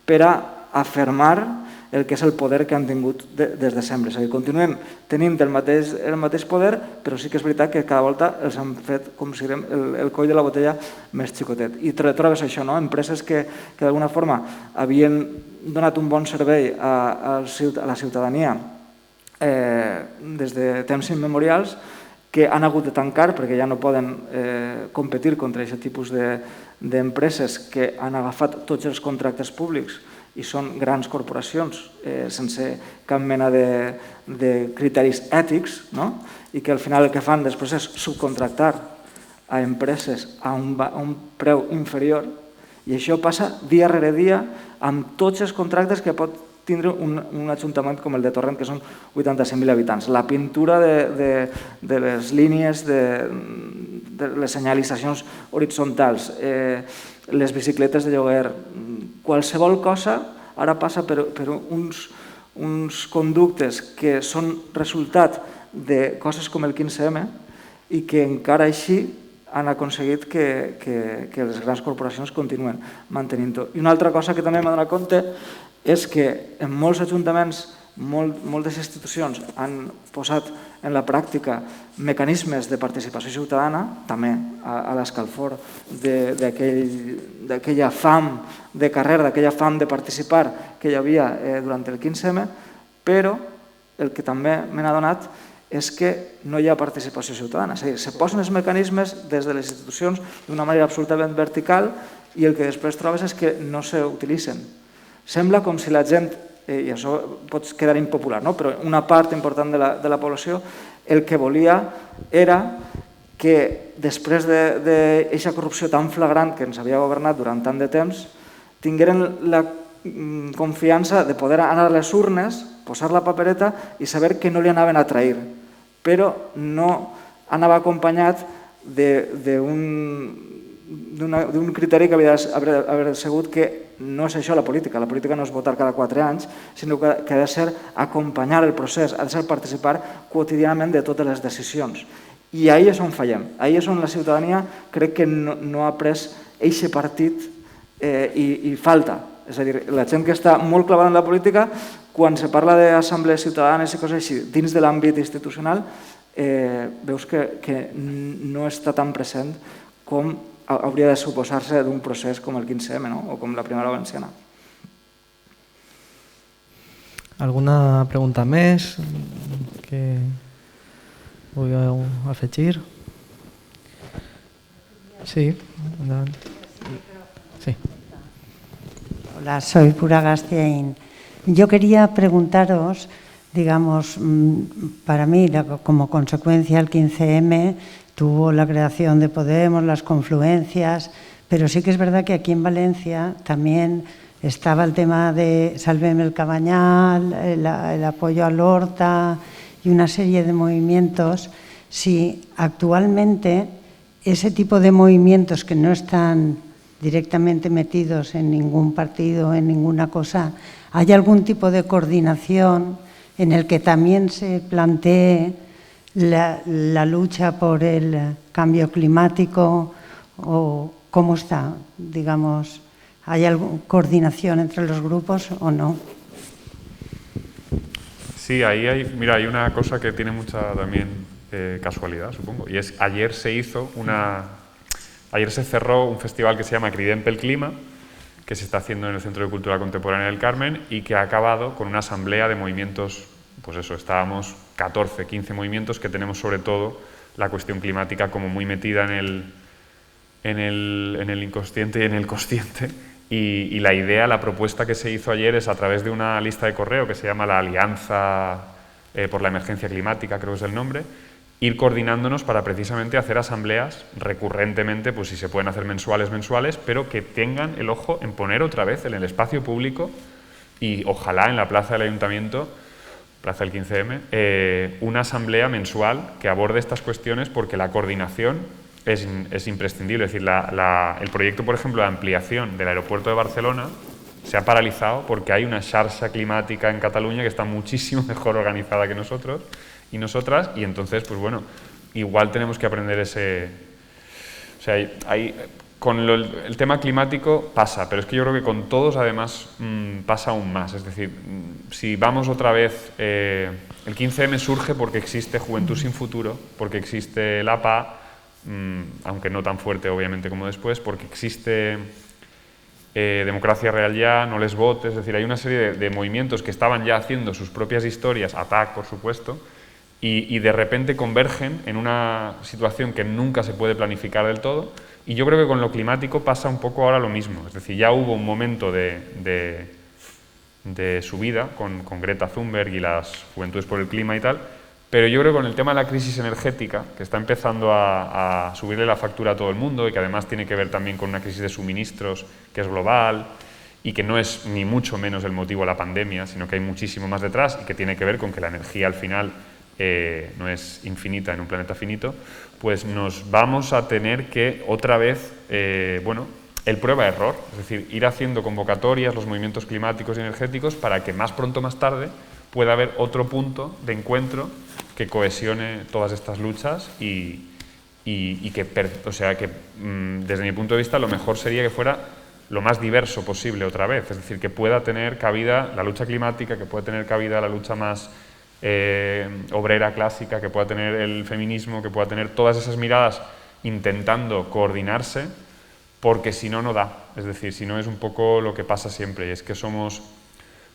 per a afermar el que és el poder que han tingut des de sempre. És a dir, continuem tenint el mateix poder, però sí que és veritat que cada volta els han fet, com si diem, el coll de la botella més xicotet. I trobes això, empreses que d'alguna forma havien donat un bon servei a la ciutadania des de temps immemorials, que han hagut de tancar perquè ja no poden competir contra aquest tipus d'empreses que han agafat tots els contractes públics i són grans corporacions sense cap mena de criteris ètics, i que al final el que fan després és subcontractar a empreses a un preu inferior, i això passa dia rere dia amb tots els contractes que pot tindre un ajuntament com el de Torrent, que són 85.000 habitants. La pintura de les línies, de les senyalitzacions horitzontals, les bicicletes de lloguer, qualsevol cosa ara passa per uns conductes que són resultat de coses com el 15M i que encara així han aconseguit que les grans corporacions continuen mantenint-ho. I una altra cosa que també m'ha donat compte és que en molts ajuntaments, moltes institucions han posat en la pràctica mecanismes de participació ciutadana, també a l'escalfor d'aquella fam de carrera, d'aquella fam de participar que hi havia durant el 15M, però el que també me n'ha donat és que no hi ha participació ciutadana. És a dir, se posen els mecanismes des de les institucions d'una manera absolutament vertical i el que després trobes és que no s'utilitzen. Sembla com si la gent, i això pot quedar impopular, però una part important de la població el que volia era que després d'aquesta corrupció tan flagrant que ens havia governat durant tant de temps, tingueren la confiança de poder anar a les urnes, posar la papereta i saber que no li anaven a trair, però no anava acompanyat d'un criteri que havia d'haver sigut que no és això la política no és votar cada 4 anys, sinó que ha de ser acompanyar el procés, ha de ser participar quotidianament de totes les decisions. I ahí és on fallem, ahí és on la ciutadania crec que no ha pres eixe partit i falta. És a dir, la gent que està molt clavada en la política, quan se parla d'assemblees ciutadanes i coses així dins de l'àmbit institucional, veus que no està tan present com hauria de suposar-se d'un procés com el 15M o com la Primavera Valenciana. Alguna pregunta més que vulgueu afegir? Sí, endavant. Sí. Hola, soy Pura Gastiaín. Yo quería preguntaros, digamos, para mí, como consecuencia del 15M, tuvo la creación de Podemos, las confluencias, pero sí que es verdad que aquí en Valencia también estaba el tema de Salvem el Cabanyal, el apoyo al Horta y una serie de movimientos. Si actualmente ese tipo de movimientos que no están directamente metidos en ningún partido, en ninguna cosa, ¿hay algún tipo de coordinación en el que también se plantee la lucha por el cambio climático? ¿O cómo está, digamos? ¿Hay alguna coordinación entre los grupos o no? Sí, ahí hay una cosa que tiene mucha también casualidad, supongo, y es ayer se cerró un festival que se llama Cridem pel Clima, que se está haciendo en el Centro de Cultura Contemporánea del Carmen y que ha acabado con una asamblea de movimientos, pues eso, estábamos 14, 15 movimientos que tenemos sobre todo la cuestión climática como muy metida en el inconsciente y en el consciente. Y la idea, la propuesta que se hizo ayer es a través de una lista de correo que se llama la Alianza por la Emergencia Climática, creo que es el nombre, ir coordinándonos para precisamente hacer asambleas recurrentemente, pues si se pueden hacer mensuales, pero que tengan el ojo en poner otra vez en el espacio público y ojalá en la plaza del Ayuntamiento, plaza del 15M, una asamblea mensual que aborde estas cuestiones porque la coordinación es imprescindible. Es decir, el proyecto, por ejemplo, de ampliación del aeropuerto de Barcelona se ha paralizado porque hay una xarxa climática en Cataluña que está muchísimo mejor organizada que nosotros y nosotras, y entonces, pues bueno, igual tenemos que aprender ese... O sea, con el tema climático pasa, pero es que yo creo que con todos además pasa aún más. Es decir, si vamos otra vez, el 15M surge porque existe Juventud sin Futuro, porque existe la APA, aunque no tan fuerte obviamente como después, porque existe Democracia Real Ya, No les votes, es decir, hay una serie de movimientos que estaban ya haciendo sus propias historias, ATAC por supuesto, y de repente convergen en una situación que nunca se puede planificar del todo, y yo creo que con lo climático pasa un poco ahora lo mismo, es decir, ya hubo un momento de subida con Greta Thunberg y las Juventudes por el Clima y tal, pero yo creo que con el tema de la crisis energética, que está empezando a subirle la factura a todo el mundo y que además tiene que ver también con una crisis de suministros que es global y que no es ni mucho menos el motivo de la pandemia, sino que hay muchísimo más detrás y que tiene que ver con que la energía al final no es infinita en un planeta finito, pues nos vamos a tener que otra vez, el prueba-error, es decir, ir haciendo convocatorias, los movimientos climáticos y energéticos para que más pronto o más tarde pueda haber otro punto de encuentro que cohesione todas estas luchas y que desde mi punto de vista lo mejor sería que fuera lo más diverso posible otra vez, es decir, que pueda tener cabida la lucha climática, que pueda tener cabida la lucha más obrera clásica, que pueda tener el feminismo, que pueda tener todas esas miradas intentando coordinarse, porque si no, no da, es decir, si no es un poco lo que pasa siempre, y es que somos...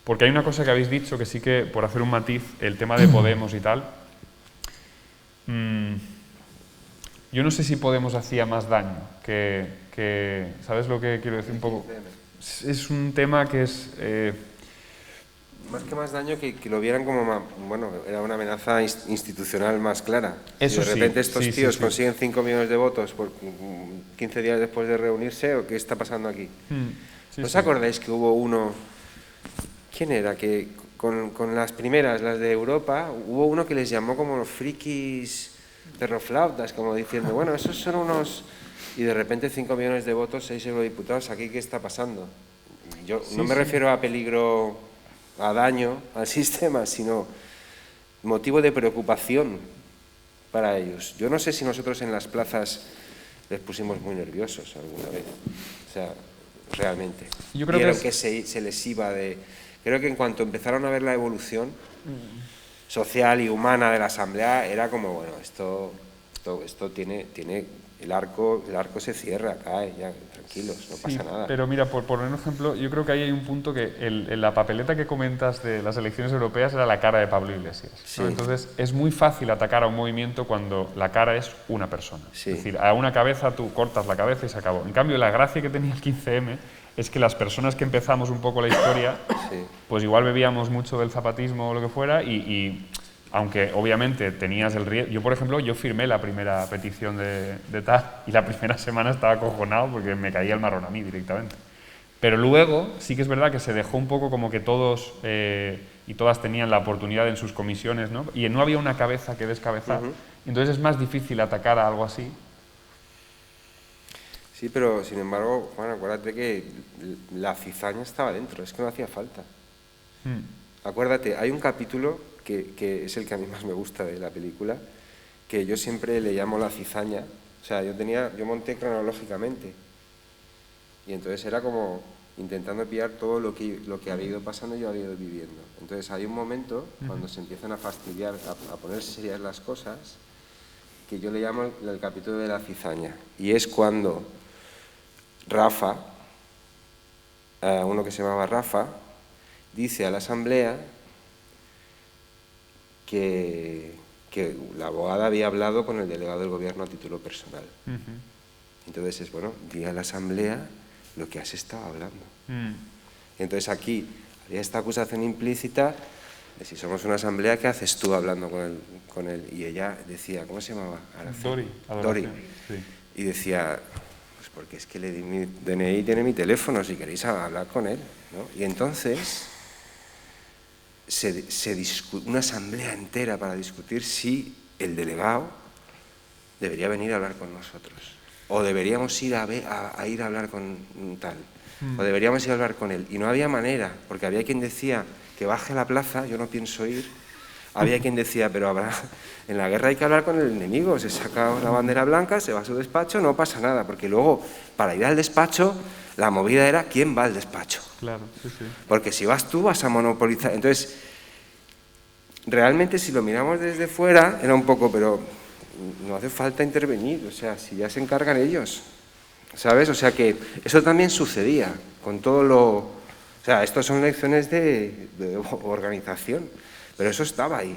Porque hay una cosa que habéis dicho, que sí que, por hacer un matiz, el tema de Podemos y tal, yo no sé si Podemos hacía más daño que ¿sabes lo que quiero decir un poco? Es un tema que es... Más que más daño, que lo vieran como, era una amenaza institucional más clara. Eso si de repente sí, estos tíos consiguen 5 millones de votos por 15 días después de reunirse, ¿o qué está pasando aquí? ¿No os acordáis que hubo uno... ¿Quién era? Que con las primeras, las de Europa, hubo uno que les llamó como los frikis perroflautas, como diciendo, bueno, esos son unos... Y de repente 5 millones de votos, 6 eurodiputados, ¿aquí qué está pasando? Yo no me refiero a peligro, a daño al sistema, sino motivo de preocupación para ellos. Yo no sé si nosotros en las plazas les pusimos muy nerviosos alguna vez, o sea, realmente. Yo creo vieron que se les iba de... Creo que en cuanto empezaron a ver la evolución social y humana de la Asamblea, era como, bueno, esto tiene el arco se cierra, cae, ya, tranquilos, no pasa nada. Pero mira, por poner un ejemplo, yo creo que ahí hay un punto que la papeleta que comentas de las elecciones europeas era la cara de Pablo Iglesias, ¿no? Sí. Entonces es muy fácil atacar a un movimiento cuando la cara es una persona. Sí. Es decir, a una cabeza tú cortas la cabeza y se acabó. En cambio, la gracia que tenía el 15M es que las personas que empezamos un poco la historia, pues igual bebíamos mucho del zapatismo o lo que fuera y aunque obviamente tenías el riesgo... Yo, por ejemplo, firmé la primera petición de tal y la primera semana estaba acojonado porque me caía el marrón a mí directamente. Pero luego sí que es verdad que se dejó un poco como que todos y todas tenían la oportunidad en sus comisiones, ¿no? Y no había una cabeza que descabezar. Entonces es más difícil atacar a algo así. Sí, pero sin embargo, Juan, acuérdate que la cizaña estaba dentro, es que no hacía falta. Acuérdate, hay un capítulo que es el que a mí más me gusta de la película, que yo siempre le llamo la cizaña. O sea, yo monté cronológicamente. Y entonces era como intentando pillar todo lo que había ido pasando y yo había ido viviendo. Entonces hay un momento, cuando se empiezan a fastidiar, a poner serias las cosas, que yo le llamo el capítulo de la cizaña. Y es cuando Rafa, uno que se llamaba Rafa, dice a la asamblea que la abogada había hablado con el delegado del gobierno a título personal. Entonces es, bueno, di a la asamblea lo que has estado hablando. Entonces aquí había esta acusación implícita de si somos una asamblea, ¿qué haces tú hablando con él? Y ella decía, ¿cómo se llamaba? Dori. Sí. Y decía, pues porque es que le di mi DNI y tiene mi teléfono, si queréis hablar con él, ¿no? Y entonces una asamblea entera para discutir si el delegado debería venir a hablar con nosotros. O deberíamos ir a ir a hablar con tal. O deberíamos ir a hablar con él. Y no había manera, porque había quien decía que baje a la plaza, yo no pienso ir. Había quien decía, pero en la guerra hay que hablar con el enemigo. Se saca la bandera blanca, se va a su despacho, no pasa nada. Porque luego, para ir al despacho, la movida era quién va al despacho. Claro, sí, sí. Porque si vas tú, vas a monopolizar. Entonces, realmente si lo miramos desde fuera, era un poco, pero no hace falta intervenir, o sea, si ya se encargan ellos, ¿sabes? O sea que eso también sucedía con todo lo... O sea, estas son lecciones de organización, pero eso estaba ahí.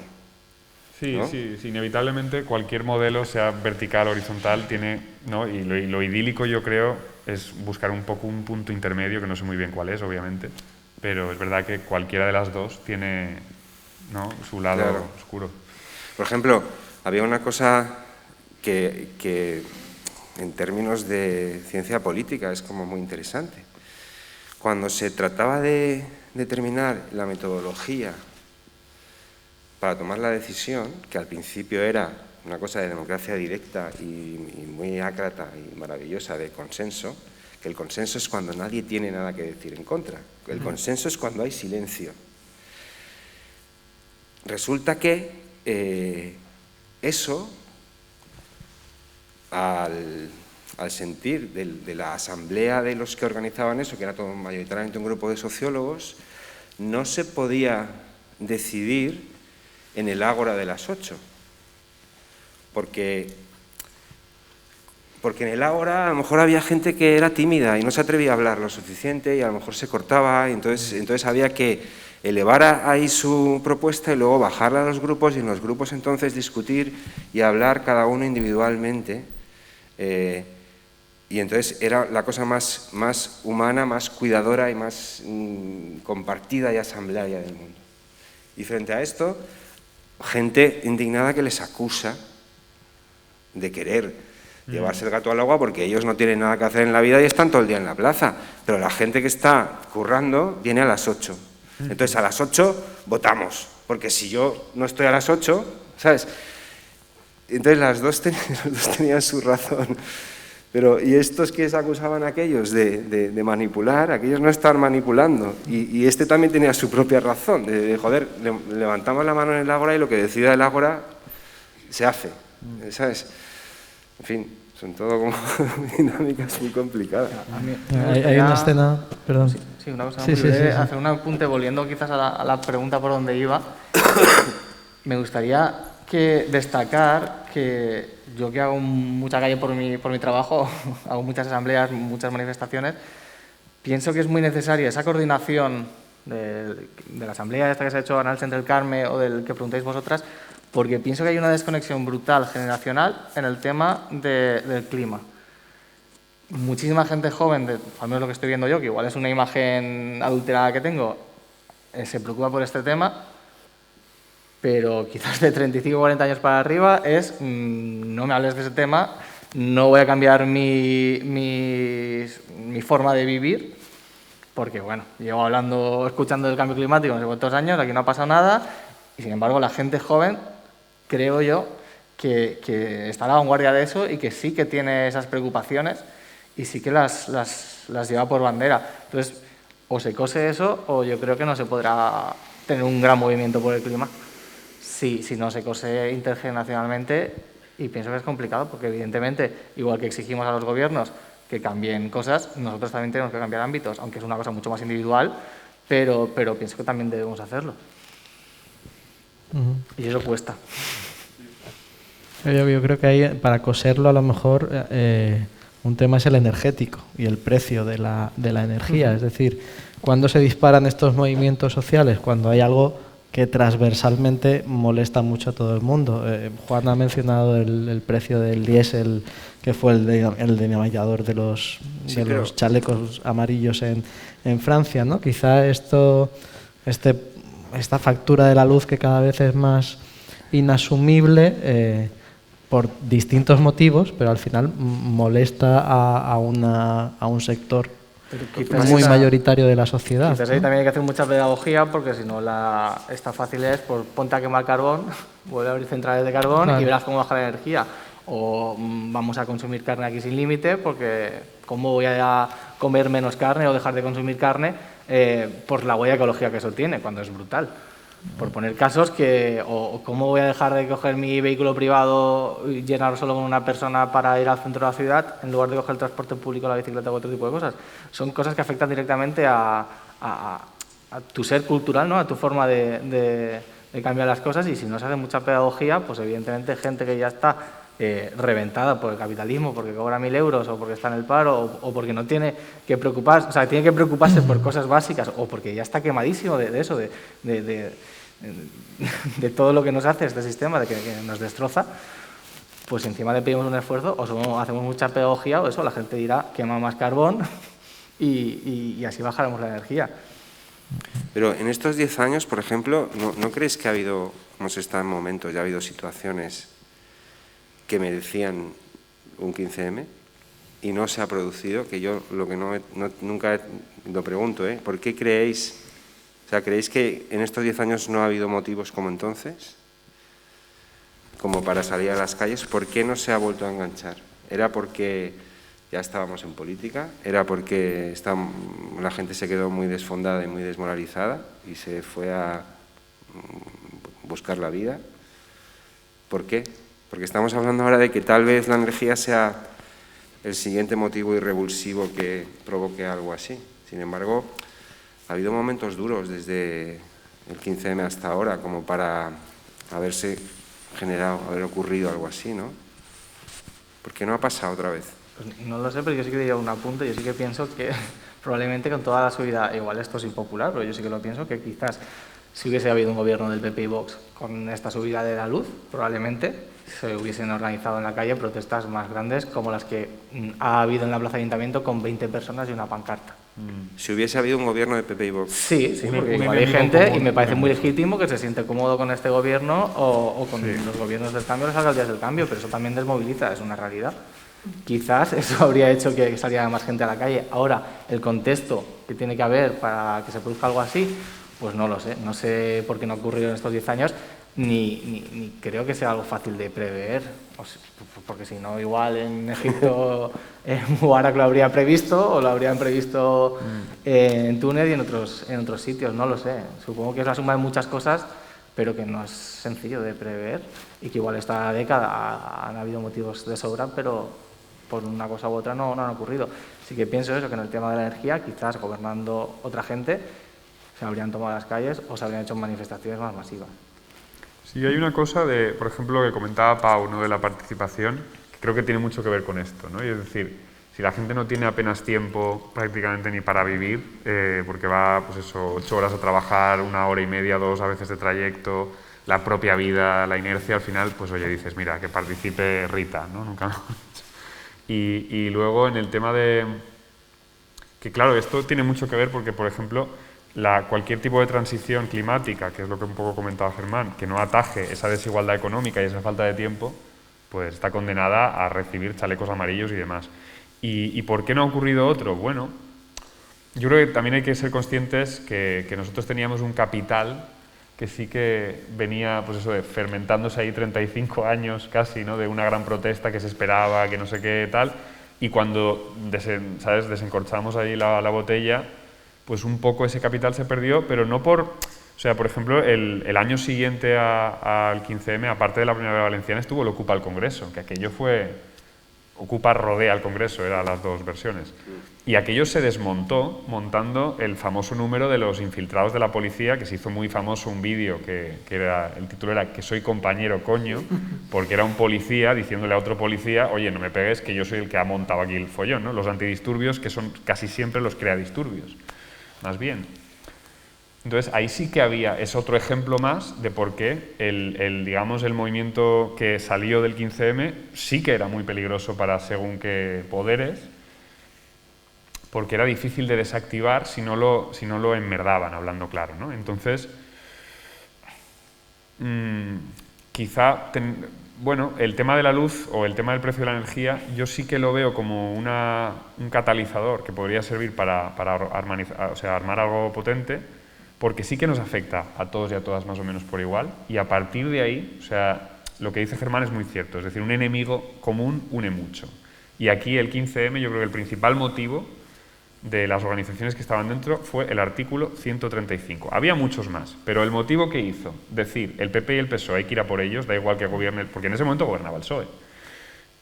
Sí, ¿no? sí, inevitablemente cualquier modelo, sea vertical o horizontal, tiene, ¿no? Y lo idílico, yo creo, es buscar un poco un punto intermedio, que no sé muy bien cuál es, obviamente, pero es verdad que cualquiera de las dos tiene, ¿no?, su lado oscuro. Por ejemplo, había una cosa que en términos de ciencia política es como muy interesante. Cuando se trataba de determinar la metodología para tomar la decisión, que al principio era una cosa de democracia directa y muy ácrata y maravillosa de consenso, que el consenso es cuando nadie tiene nada que decir en contra. El consenso es cuando hay silencio. Resulta que eso, al sentir de la asamblea de los que organizaban eso, que era todo mayoritariamente un grupo de sociólogos, no se podía decidir en el ágora de las 8. Porque en el ágora a lo mejor había gente que era tímida y no se atrevía a hablar lo suficiente y a lo mejor se cortaba, y entonces había que elevar ahí su propuesta y luego bajarla a los grupos y en los grupos entonces discutir y hablar cada uno individualmente. Y entonces era la cosa más humana, más cuidadora y más compartida y asamblearia del mundo. Y frente a esto, gente indignada que les acusa de querer llevarse el gato al agua porque ellos no tienen nada que hacer en la vida y están todo el día en la plaza. Pero la gente que está currando viene a las 8. Entonces a las 8 votamos, porque si yo no estoy a las 8, ¿sabes? Entonces las dos tenían su razón. Pero, ¿y estos que se acusaban a aquellos de manipular? Aquellos no estaban manipulando. Y este también tenía su propia razón, de joder, levantamos la mano en el ágora y lo que decida el ágora se hace, ¿sabes? En fin, son todo como dinámicas muy complicadas. Hay una escena, perdón. Sí, una cosa. Sí. Hacer un apunte, volviendo quizás a la pregunta por donde iba. Me gustaría destacar que yo, que hago mucha calle por mi trabajo, hago muchas asambleas, muchas manifestaciones, pienso que es muy necesaria esa coordinación de la asamblea esta que se ha hecho en el Centro del Carme o del que preguntáis vosotras, porque pienso que hay una desconexión brutal generacional en el tema del clima. Muchísima gente joven, al menos lo que estoy viendo yo, que igual es una imagen adulterada que tengo, se preocupa por este tema, pero quizás de 35 o 40 años para arriba no me hables de ese tema, no voy a cambiar mi forma de vivir porque bueno, llevo escuchando del cambio climático no sé cuántos años, aquí no ha pasado nada, y sin embargo la gente joven, creo yo, que está a la vanguardia de eso y que sí que tiene esas preocupaciones y sí que las lleva por bandera. Entonces, o se cose eso o yo creo que no se podrá tener un gran movimiento por el clima si no se cose intergeneracionalmente, y pienso que es complicado porque evidentemente, igual que exigimos a los gobiernos que cambien cosas, nosotros también tenemos que cambiar ámbitos, aunque es una cosa mucho más individual, pero pienso que también debemos hacerlo. Y eso cuesta. Yo creo que ahí, para coserlo, a lo mejor un tema es el energético y el precio de la energía. Es decir, ¿cuándo se disparan estos movimientos sociales? Cuando hay algo que transversalmente molesta mucho a todo el mundo. Juan ha mencionado el precio del diésel, que fue el denominador de los chalecos amarillos en Francia, ¿no? Quizá esta factura de la luz, que cada vez es más inasumible por distintos motivos, pero al final molesta a un sector muy mayoritario de la sociedad. Quizás ahí también hay que hacer mucha pedagogía, porque si no esta fácil es, pues ponte a quemar carbón, vuelve a abrir centrales de carbón y verás cómo baja la energía. O vamos a consumir carne aquí sin límite, porque ¿cómo voy a comer menos carne o dejar de consumir carne por la huella ecológica que eso tiene, cuando es brutal? Por poner casos o cómo voy a dejar de coger mi vehículo privado y llenarlo solo con una persona para ir al centro de la ciudad en lugar de coger el transporte público, la bicicleta o otro tipo de cosas. Son cosas que afectan directamente a tu ser cultural, ¿no? A tu forma de cambiar las cosas, y si no se hace mucha pedagogía, pues evidentemente gente que ya está reventada por el capitalismo, porque cobra 1.000 euros o porque está en el paro o porque no tiene que preocuparse, o sea, tiene que preocuparse por cosas básicas o porque ya está quemadísimo de eso, de todo lo que nos hace este sistema, de que nos destroza, pues encima le pedimos un esfuerzo, o hacemos mucha pedagogía, o eso, la gente dirá quema más carbón y así bajaremos la energía. Pero en estos 10 años, por ejemplo, ¿no crees que hemos estado en momentos, ya ha habido situaciones que merecían un 15M y no se ha producido? Que yo nunca lo pregunto, ¿por qué creéis? O sea, ¿creéis que en estos 10 años no ha habido motivos como entonces? Como para salir a las calles. ¿Por qué no se ha vuelto a enganchar? ¿Era porque ya estábamos en política? ¿Era porque la gente se quedó muy desfondada y muy desmoralizada y se fue a buscar la vida? ¿Por qué? Porque estamos hablando ahora de que tal vez la energía sea el siguiente motivo irrevulsivo que provoque algo así. Sin embargo, ha habido momentos duros desde el 15M hasta ahora como para haber ocurrido algo así, ¿no? ¿Por qué no ha pasado otra vez? Pues no lo sé, pero yo sí que diría un apunte. Yo sí que pienso que probablemente con toda la subida, igual esto es impopular, pero yo sí que lo pienso, que quizás si hubiese habido un gobierno del PP y Vox con esta subida de la luz, probablemente se hubiesen organizado en la calle protestas más grandes como las que ha habido en la Plaza de Ayuntamiento con 20 personas y una pancarta. Si hubiese habido un gobierno de PP y Vox. Sí, porque igual hay gente, y me parece muy legítimo, que se siente cómodo con este gobierno o con los gobiernos del cambio, las alcaldías del cambio, pero eso también desmoviliza, es una realidad. Quizás eso habría hecho que saliera más gente a la calle. Ahora, el contexto que tiene que haber para que se produzca algo así, pues no lo sé. No sé por qué no ha ocurrido en estos 10 años, ni creo que sea algo fácil de prever. Porque si no, igual en Egipto Mubarak lo habría previsto, o lo habrían previsto en Túnez y en otros sitios, no lo sé. Supongo que es la suma de muchas cosas, pero que no es sencillo de prever, y que igual esta década han habido motivos de sobra, pero por una cosa u otra no han ocurrido. Así que pienso eso, que en el tema de la energía, quizás gobernando otra gente, se habrían tomado las calles o se habrían hecho manifestaciones más masivas. Sí, hay una cosa por ejemplo, que comentaba Pau, ¿no?, de la participación, que creo que tiene mucho que ver con esto, ¿no? Y es decir, si la gente no tiene apenas tiempo prácticamente ni para vivir, porque va, pues eso, 8 horas a trabajar, 1 hora y media, 2 a veces de trayecto, la propia vida, la inercia, al final, pues oye, dices, mira, que participe Rita, ¿no? Nunca mejor dicho. Y luego en el tema de... que claro, esto tiene mucho que ver porque, por ejemplo, cualquier tipo de transición climática, que es lo que un poco comentaba Germán, que no ataje esa desigualdad económica y esa falta de tiempo, pues está condenada a recibir chalecos amarillos y demás. ¿Y por qué no ha ocurrido otro? Bueno, yo creo que también hay que ser conscientes que nosotros teníamos un capital que sí que venía, pues eso, de fermentándose ahí 35 años casi, ¿no? De una gran protesta que se esperaba, que no sé qué tal, y cuando desencorchamos ahí la botella, pues un poco ese capital se perdió, pero no por... O sea, por ejemplo, el año siguiente al 15M, aparte de la Primavera Valenciana, estuvo el Ocupa el Congreso, que aquello fue... Ocupa rodea al Congreso, eran las dos versiones. Y aquello se desmontó montando el famoso número de los infiltrados de la policía, que se hizo muy famoso un vídeo que era, el título era "Que soy compañero, coño", porque era un policía diciéndole a otro policía, oye, no me pegues, que yo soy el que ha montado aquí el follón, ¿no? Los antidisturbios, que son casi siempre los creadisturbios, más bien. Entonces, ahí sí que había, es otro ejemplo más de por qué digamos, el movimiento que salió del 15M sí que era muy peligroso para según qué poderes, porque era difícil de desactivar si no lo enmerdaban, hablando claro, ¿no? Entonces, quizá, bueno, el tema de la luz o el tema del precio de la energía, yo sí que lo veo como un catalizador que podría servir para armar algo potente, porque sí que nos afecta a todos y a todas más o menos por igual, y a partir de ahí, o sea, lo que dice Germán es muy cierto, es decir, un enemigo común une mucho. Y aquí el 15M, yo creo que el principal motivo de las organizaciones que estaban dentro fue el artículo 135. Había muchos más, pero el motivo que hizo decir el PP y el PSOE hay que ir a por ellos, da igual que gobierne, porque en ese momento gobernaba el PSOE.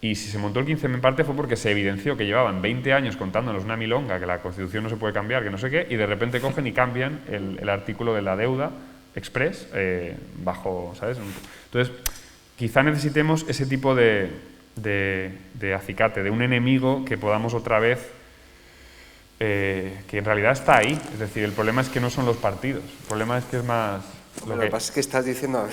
Y si se montó el 15M en parte fue porque se evidenció que llevaban 20 años contándonos una milonga, que la Constitución no se puede cambiar, que no sé qué, y de repente cogen y cambian el artículo de la deuda express bajo, ¿sabes? Entonces, quizá necesitemos ese tipo de acicate, de un enemigo que podamos otra vez, que en realidad está ahí. Es decir, el problema es que no son los partidos, el problema es que es más... Lo que pasa es que estás diciendo a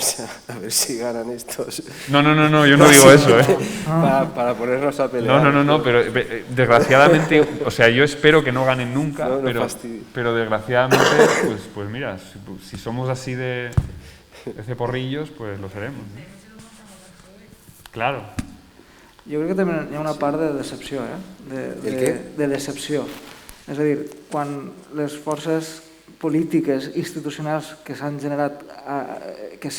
ver si ganan estos. No, yo no digo eso, ¿eh? Para ponernos a pelear. No, pero desgraciadamente, o sea, yo espero que no ganen nunca, no pero desgraciadamente, pues mira, si somos así de ceporrillos, pues lo seremos, ¿no? Claro. Jo crec que també hi ha una part de decepció, de decepció. És a dir, quan les forces polítiques, institucionals que s'han generat, que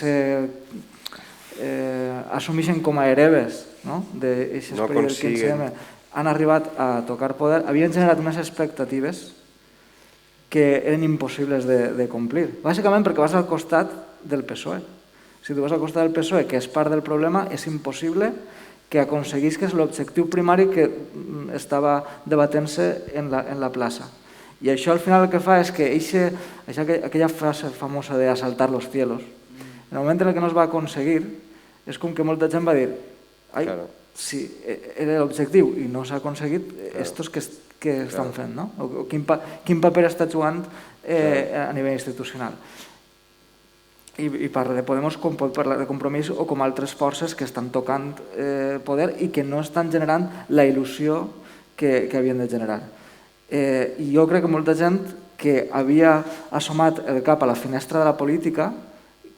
s'assumeixen com a hereves d'aquest període del 15M, han arribat a tocar poder, havien generat unes expectatives que eren impossibles de complir. Bàsicament perquè vas al costat del PSOE. Si tu vas al costat del PSOE, que és part del problema, és impossible que aconseguisques l'objectiu primari que estava debatent-se en la plaça. I això al final el que fa és que aquella frase famosa de asaltar los cielos, en el moment en què no es va aconseguir, és com que molta gent va dir ai, si era l'objectiu i no s'ha aconseguit, estos què estan fent, no? Quin paper està jugant a nivell institucional? I parla de Podemos com pot parlar de Compromís o com altres forces que estan tocant poder i que no estan generant la il·lusió que havien de generar. I jo crec que molta gent que havia assomat el cap a la finestra de la política,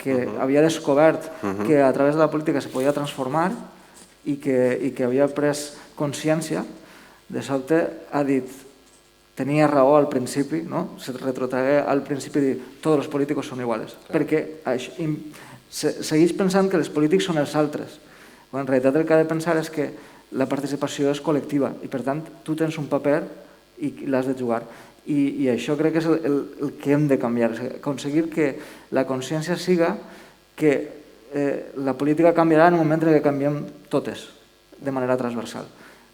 que havia descobert que a través de la política se podia transformar i que havia pres consciència, de sobte ha dit tenia raó al principi, se retrotragué al principi de dir tots els polítics són iguals, perquè segueix pensant que els polítics són els altres, quan en realitat el que ha de pensar és que la participació és col·lectiva i per tant tu tens un paper i l'has de jugar. I això crec que és el que hem de canviar, aconseguir que la consciència siga que la política canviarà en el moment en què canviem totes, de manera transversal.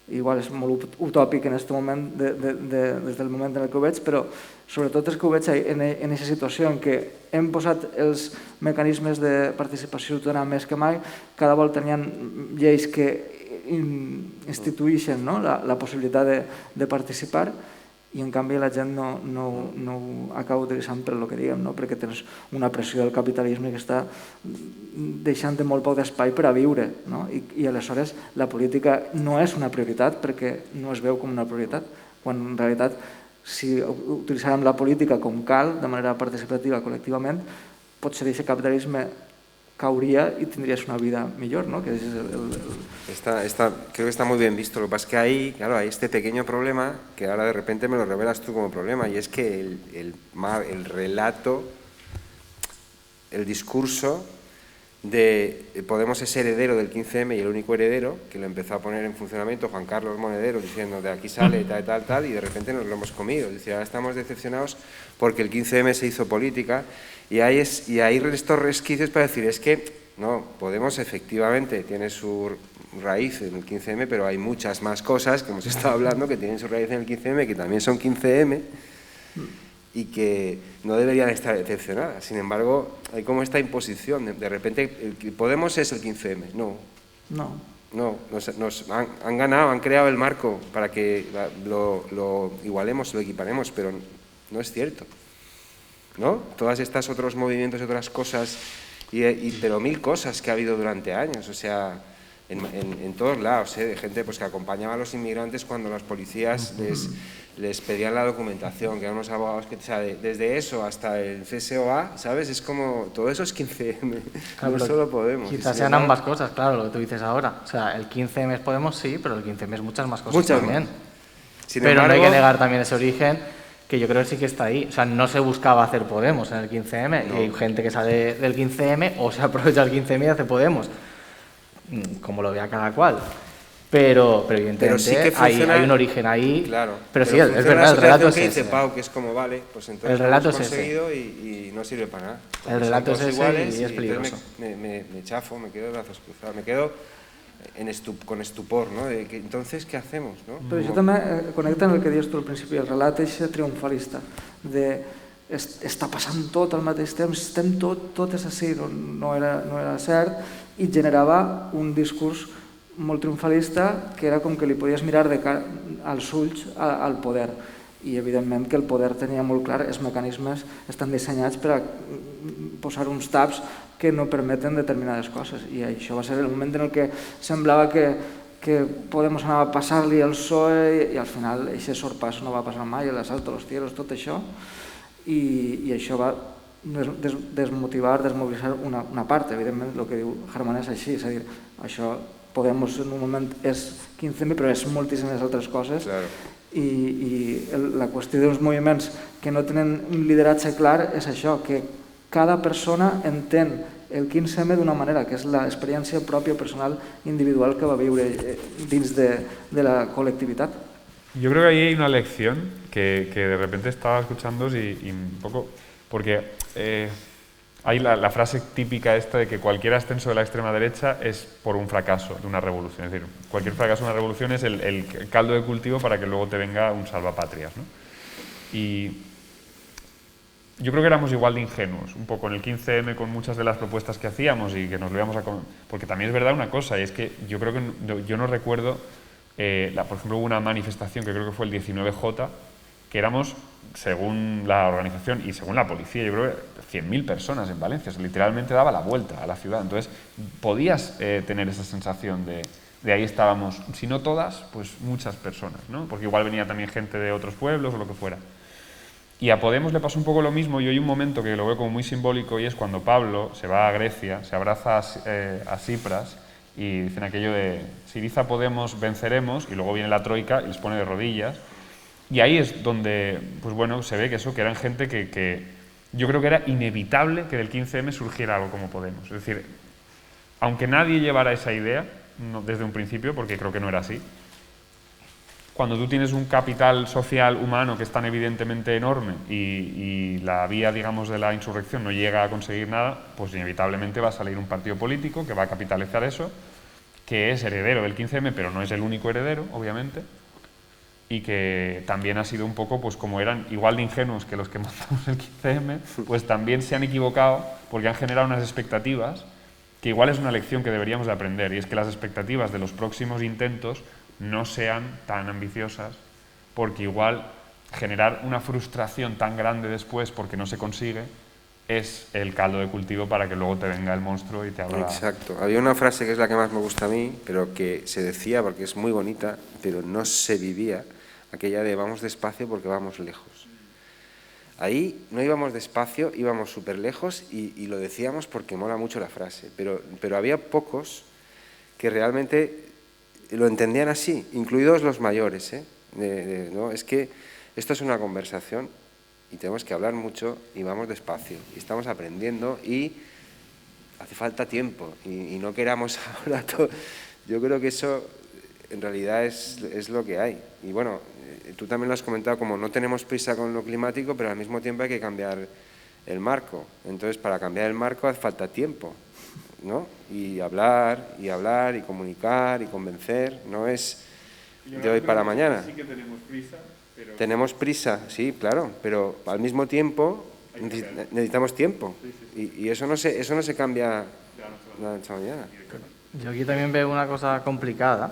Igual és molt utòpic en aquest moment, des del moment en què ho veig, però sobretot és que ho veig en aquesta situació en què hem posat els mecanismes de participació ciutadana més que mai, cada volta hi ha lleis que institueixen la possibilitat de participar i en canvi la gent no ho acaba utilitzant per el que diguem, perquè tens una pressió del capitalisme que està deixant molt poc d'espai per a viure i aleshores la política no és una prioritat perquè no es veu com una prioritat, quan en realitat si utilitzàrem la política com cal, de manera participativa, col·lectivament, potser aquest capitalisme cauria y tendrías una vida mejor, ¿no? Que es creo que está muy bien visto. Lo que pasa es que ahí, claro, hay este pequeño problema que ahora de repente me lo revelas tú como problema, y es que el relato, el discurso de Podemos es heredero del 15M y el único heredero, que lo empezó a poner en funcionamiento Juan Carlos Monedero diciendo de aquí sale tal, y de repente nos lo hemos comido. Es decir, ahora estamos decepcionados porque el 15M se hizo política, y hay estos resquicios para decir, es que no, Podemos efectivamente tiene su raíz en el 15M, pero hay muchas más cosas que hemos estado hablando que tienen su raíz en el 15M, que también son 15M, y que no deberían estar decepcionadas. Sin embargo, hay como esta imposición. De repente, Podemos es el 15M. No, han ganado, han creado el marco para que lo igualemos, lo equiparemos, pero no es cierto, ¿no? Todas estas otros movimientos y otras cosas, pero mil cosas que ha habido durante años, o sea, en todos lados, de gente pues, que acompañaba a los inmigrantes cuando las policías les pedían la documentación, que eran unos abogados que, o sea, desde eso hasta el CSOA, ¿sabes? Es como, todo eso es 15M, claro, no solo Podemos. Quizás sean ambas cosas, claro, lo que tú dices ahora. O sea, el 15M es Podemos, sí, pero el 15M es muchas más cosas también. Pero embargo, no hay que negar también ese origen, que yo creo que sí que está ahí. O sea, no se buscaba hacer Podemos en el 15M, y hay gente que sale del 15M o se aprovecha del 15M y hace Podemos, como lo vea cada cual. Pero evidentemente sí que funciona, hay un origen ahí. Claro, pero sí, es verdad, el relato es ese. Pau, que es como, vale, pues entonces el relato lo hemos es conseguido y no sirve para nada. El relato es ese y es peligroso. Me chafo, me quedo de brazos cruzados, me quedo con estupor, ¿no? De que, entonces, ¿qué hacemos? ¿No? Però això també connecta amb el que dius tu al principi, el relat és triomfalista, de està passant tot al mateix temps, estem tot és així, no era cert, i generava un discurs molt triomfalista que era com que li podies mirar als ulls al poder, i evidentment que el poder tenia molt clar, els mecanismes estan dissenyats per a posar uns taps que no permeten determinades coses, i això va ser el moment en què semblava que Podemos anava a passar-li el PSOE i al final aquest sorpasso no va passar mai, l'assalt a los cielos, tot això, i això va desmotivar, desmobilitzar una part, evidentment el que diu Germán és així, és a dir, això Podemos en un moment és 15M, però és moltíssimes altres coses, i la qüestió dels moviments que no tenen un lideratge clar és això, que cada persona entén el 15M d'una manera, que és l'experiència pròpia, personal, individual que va viure dins de la colectivitat. Yo creo que ahí hay una lección que de repente estaba escuchando y un poco, porque hay la frase típica esta de que cualquier ascenso de la extrema derecha es por un fracaso de una revolución. Es decir, cualquier fracaso de una revolución es el caldo de cultivo para que luego te venga un salvapatrias, ¿no? Y yo creo que éramos igual de ingenuos, un poco en el 15M con muchas de las propuestas que hacíamos y que nos lo íbamos a... Porque también es verdad una cosa, y es que yo creo que yo no recuerdo, por ejemplo, hubo una manifestación que creo que fue el 19J, que éramos, según la organización y según la policía, yo creo que 100.000 personas en Valencia, o sea, literalmente daba la vuelta a la ciudad. Entonces, podías tener esa sensación de ahí estábamos, si no todas, pues muchas personas, ¿no? Porque igual venía también gente de otros pueblos o lo que fuera. Y a Podemos le pasó un poco lo mismo, y hay un momento que lo veo como muy simbólico, y es cuando Pablo se va a Grecia, se abraza a Tsipras, y dicen aquello de Syriza Podemos venceremos, y luego viene la troika y les pone de rodillas. Y ahí es donde, pues bueno, se ve que eran gente que yo creo que era inevitable que del 15M surgiera algo como Podemos. Es decir, aunque nadie llevara esa idea desde un principio, porque creo que no era así, cuando tú tienes un capital social humano que es tan evidentemente enorme y la vía, digamos, de la insurrección no llega a conseguir nada, pues inevitablemente va a salir un partido político que va a capitalizar eso, que es heredero del 15M, pero no es el único heredero, obviamente, y que también ha sido un poco, pues como eran igual de ingenuos que los que montamos el 15M, pues también se han equivocado porque han generado unas expectativas que igual es una lección que deberíamos de aprender, y es que las expectativas de los próximos intentos no sean tan ambiciosas, porque igual generar una frustración tan grande después porque no se consigue es el caldo de cultivo para que luego te venga el monstruo y te abra... Exacto. Había una frase que es la que más me gusta a mí, pero que se decía porque es muy bonita, pero no se vivía, aquella de vamos despacio porque vamos lejos. Ahí no íbamos despacio, íbamos súper lejos y lo decíamos porque mola mucho la frase, pero había pocos que realmente lo entendían así, incluidos los mayores, ¿no? Es que esto es una conversación y tenemos que hablar mucho y vamos despacio y estamos aprendiendo y hace falta tiempo y no queramos ahora todo. Yo creo que eso en realidad es lo que hay. Y bueno, tú también lo has comentado, como no tenemos prisa con lo climático, pero al mismo tiempo hay que cambiar el marco. Entonces, para cambiar el marco hace falta tiempo, ¿no? Y hablar y comunicar y convencer, no es de hoy para mañana. Sí que tenemos prisa, pero... Tenemos prisa, sí, claro, pero al mismo tiempo necesitamos tiempo. Y eso no se cambia de la noche a la mañana. Yo aquí también veo una cosa complicada,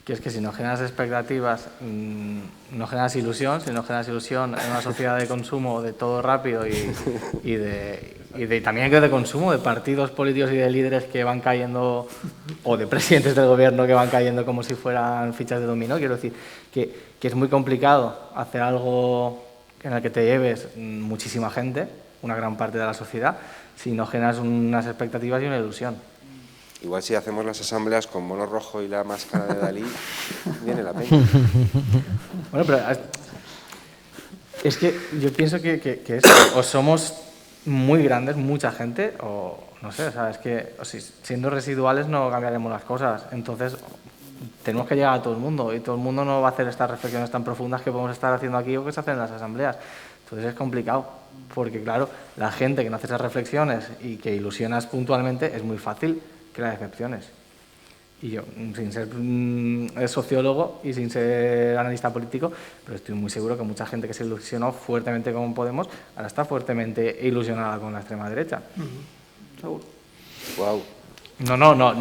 que es que si no generas expectativas, no generas ilusión. Si no generas ilusión en una sociedad de consumo de todo rápido y también de consumo, de partidos políticos y de líderes que van cayendo, o de presidentes del gobierno que van cayendo como si fueran fichas de dominó, quiero decir que es muy complicado hacer algo en el que te lleves muchísima gente, una gran parte de la sociedad, si no generas unas expectativas y una ilusión. Igual si hacemos las asambleas con mono rojo y la máscara de Dalí, viene la pena. Bueno, pero es que yo pienso que es, o somos muy grandes, mucha gente, o no sé, o sea, es que siendo residuales no cambiaremos las cosas. Entonces, tenemos que llegar a todo el mundo y todo el mundo no va a hacer estas reflexiones tan profundas que podemos estar haciendo aquí o que se hacen en las asambleas. Entonces es complicado, porque claro, la gente que no hace esas reflexiones y que ilusionas puntualmente es muy fácil crear excepciones. Y yo, sin ser sociólogo y sin ser analista político, pero estoy muy seguro que mucha gente que se ilusionó fuertemente con Podemos ahora está fuertemente ilusionada con la extrema derecha. Seguro. Wow. No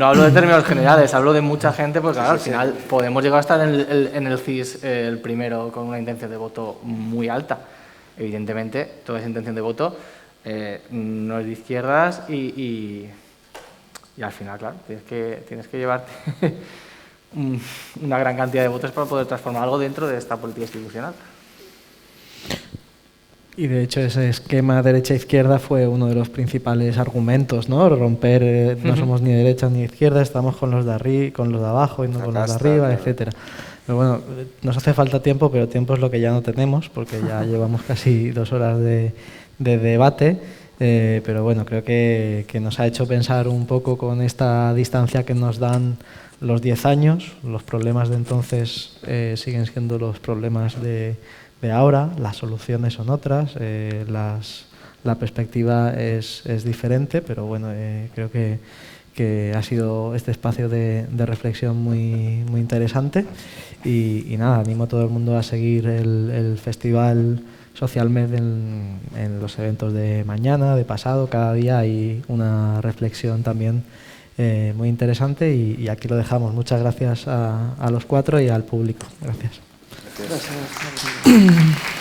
hablo de términos generales, hablo de mucha gente, porque claro, al final Podemos llegar a estar en el CIS el primero con una intención de voto muy alta. Evidentemente, toda esa intención de voto no es de izquierdas y al final, claro, tienes que llevarte una gran cantidad de votos para poder transformar algo dentro de esta política institucional. Y de hecho ese esquema derecha-izquierda fue uno de los principales argumentos, ¿no? Romper, no somos ni derecha ni izquierda, estamos con los de arriba, con los de abajo y no con los de arriba, claro, etcétera. Pero bueno, nos hace falta tiempo, pero tiempo es lo que ya no tenemos, porque ya llevamos casi 2 horas de debate. Pero bueno, creo que nos ha hecho pensar un poco con esta distancia que nos dan los 10 años. Los problemas de entonces siguen siendo los problemas de ahora, las soluciones son otras, la perspectiva es diferente, pero bueno, creo que ha sido este espacio de reflexión muy interesante y nada, animo a todo el mundo a seguir el festival Socialmed en los eventos de mañana, de pasado, cada día hay una reflexión también muy interesante y aquí lo dejamos. Muchas gracias a los 4 y al público. Gracias. Gracias.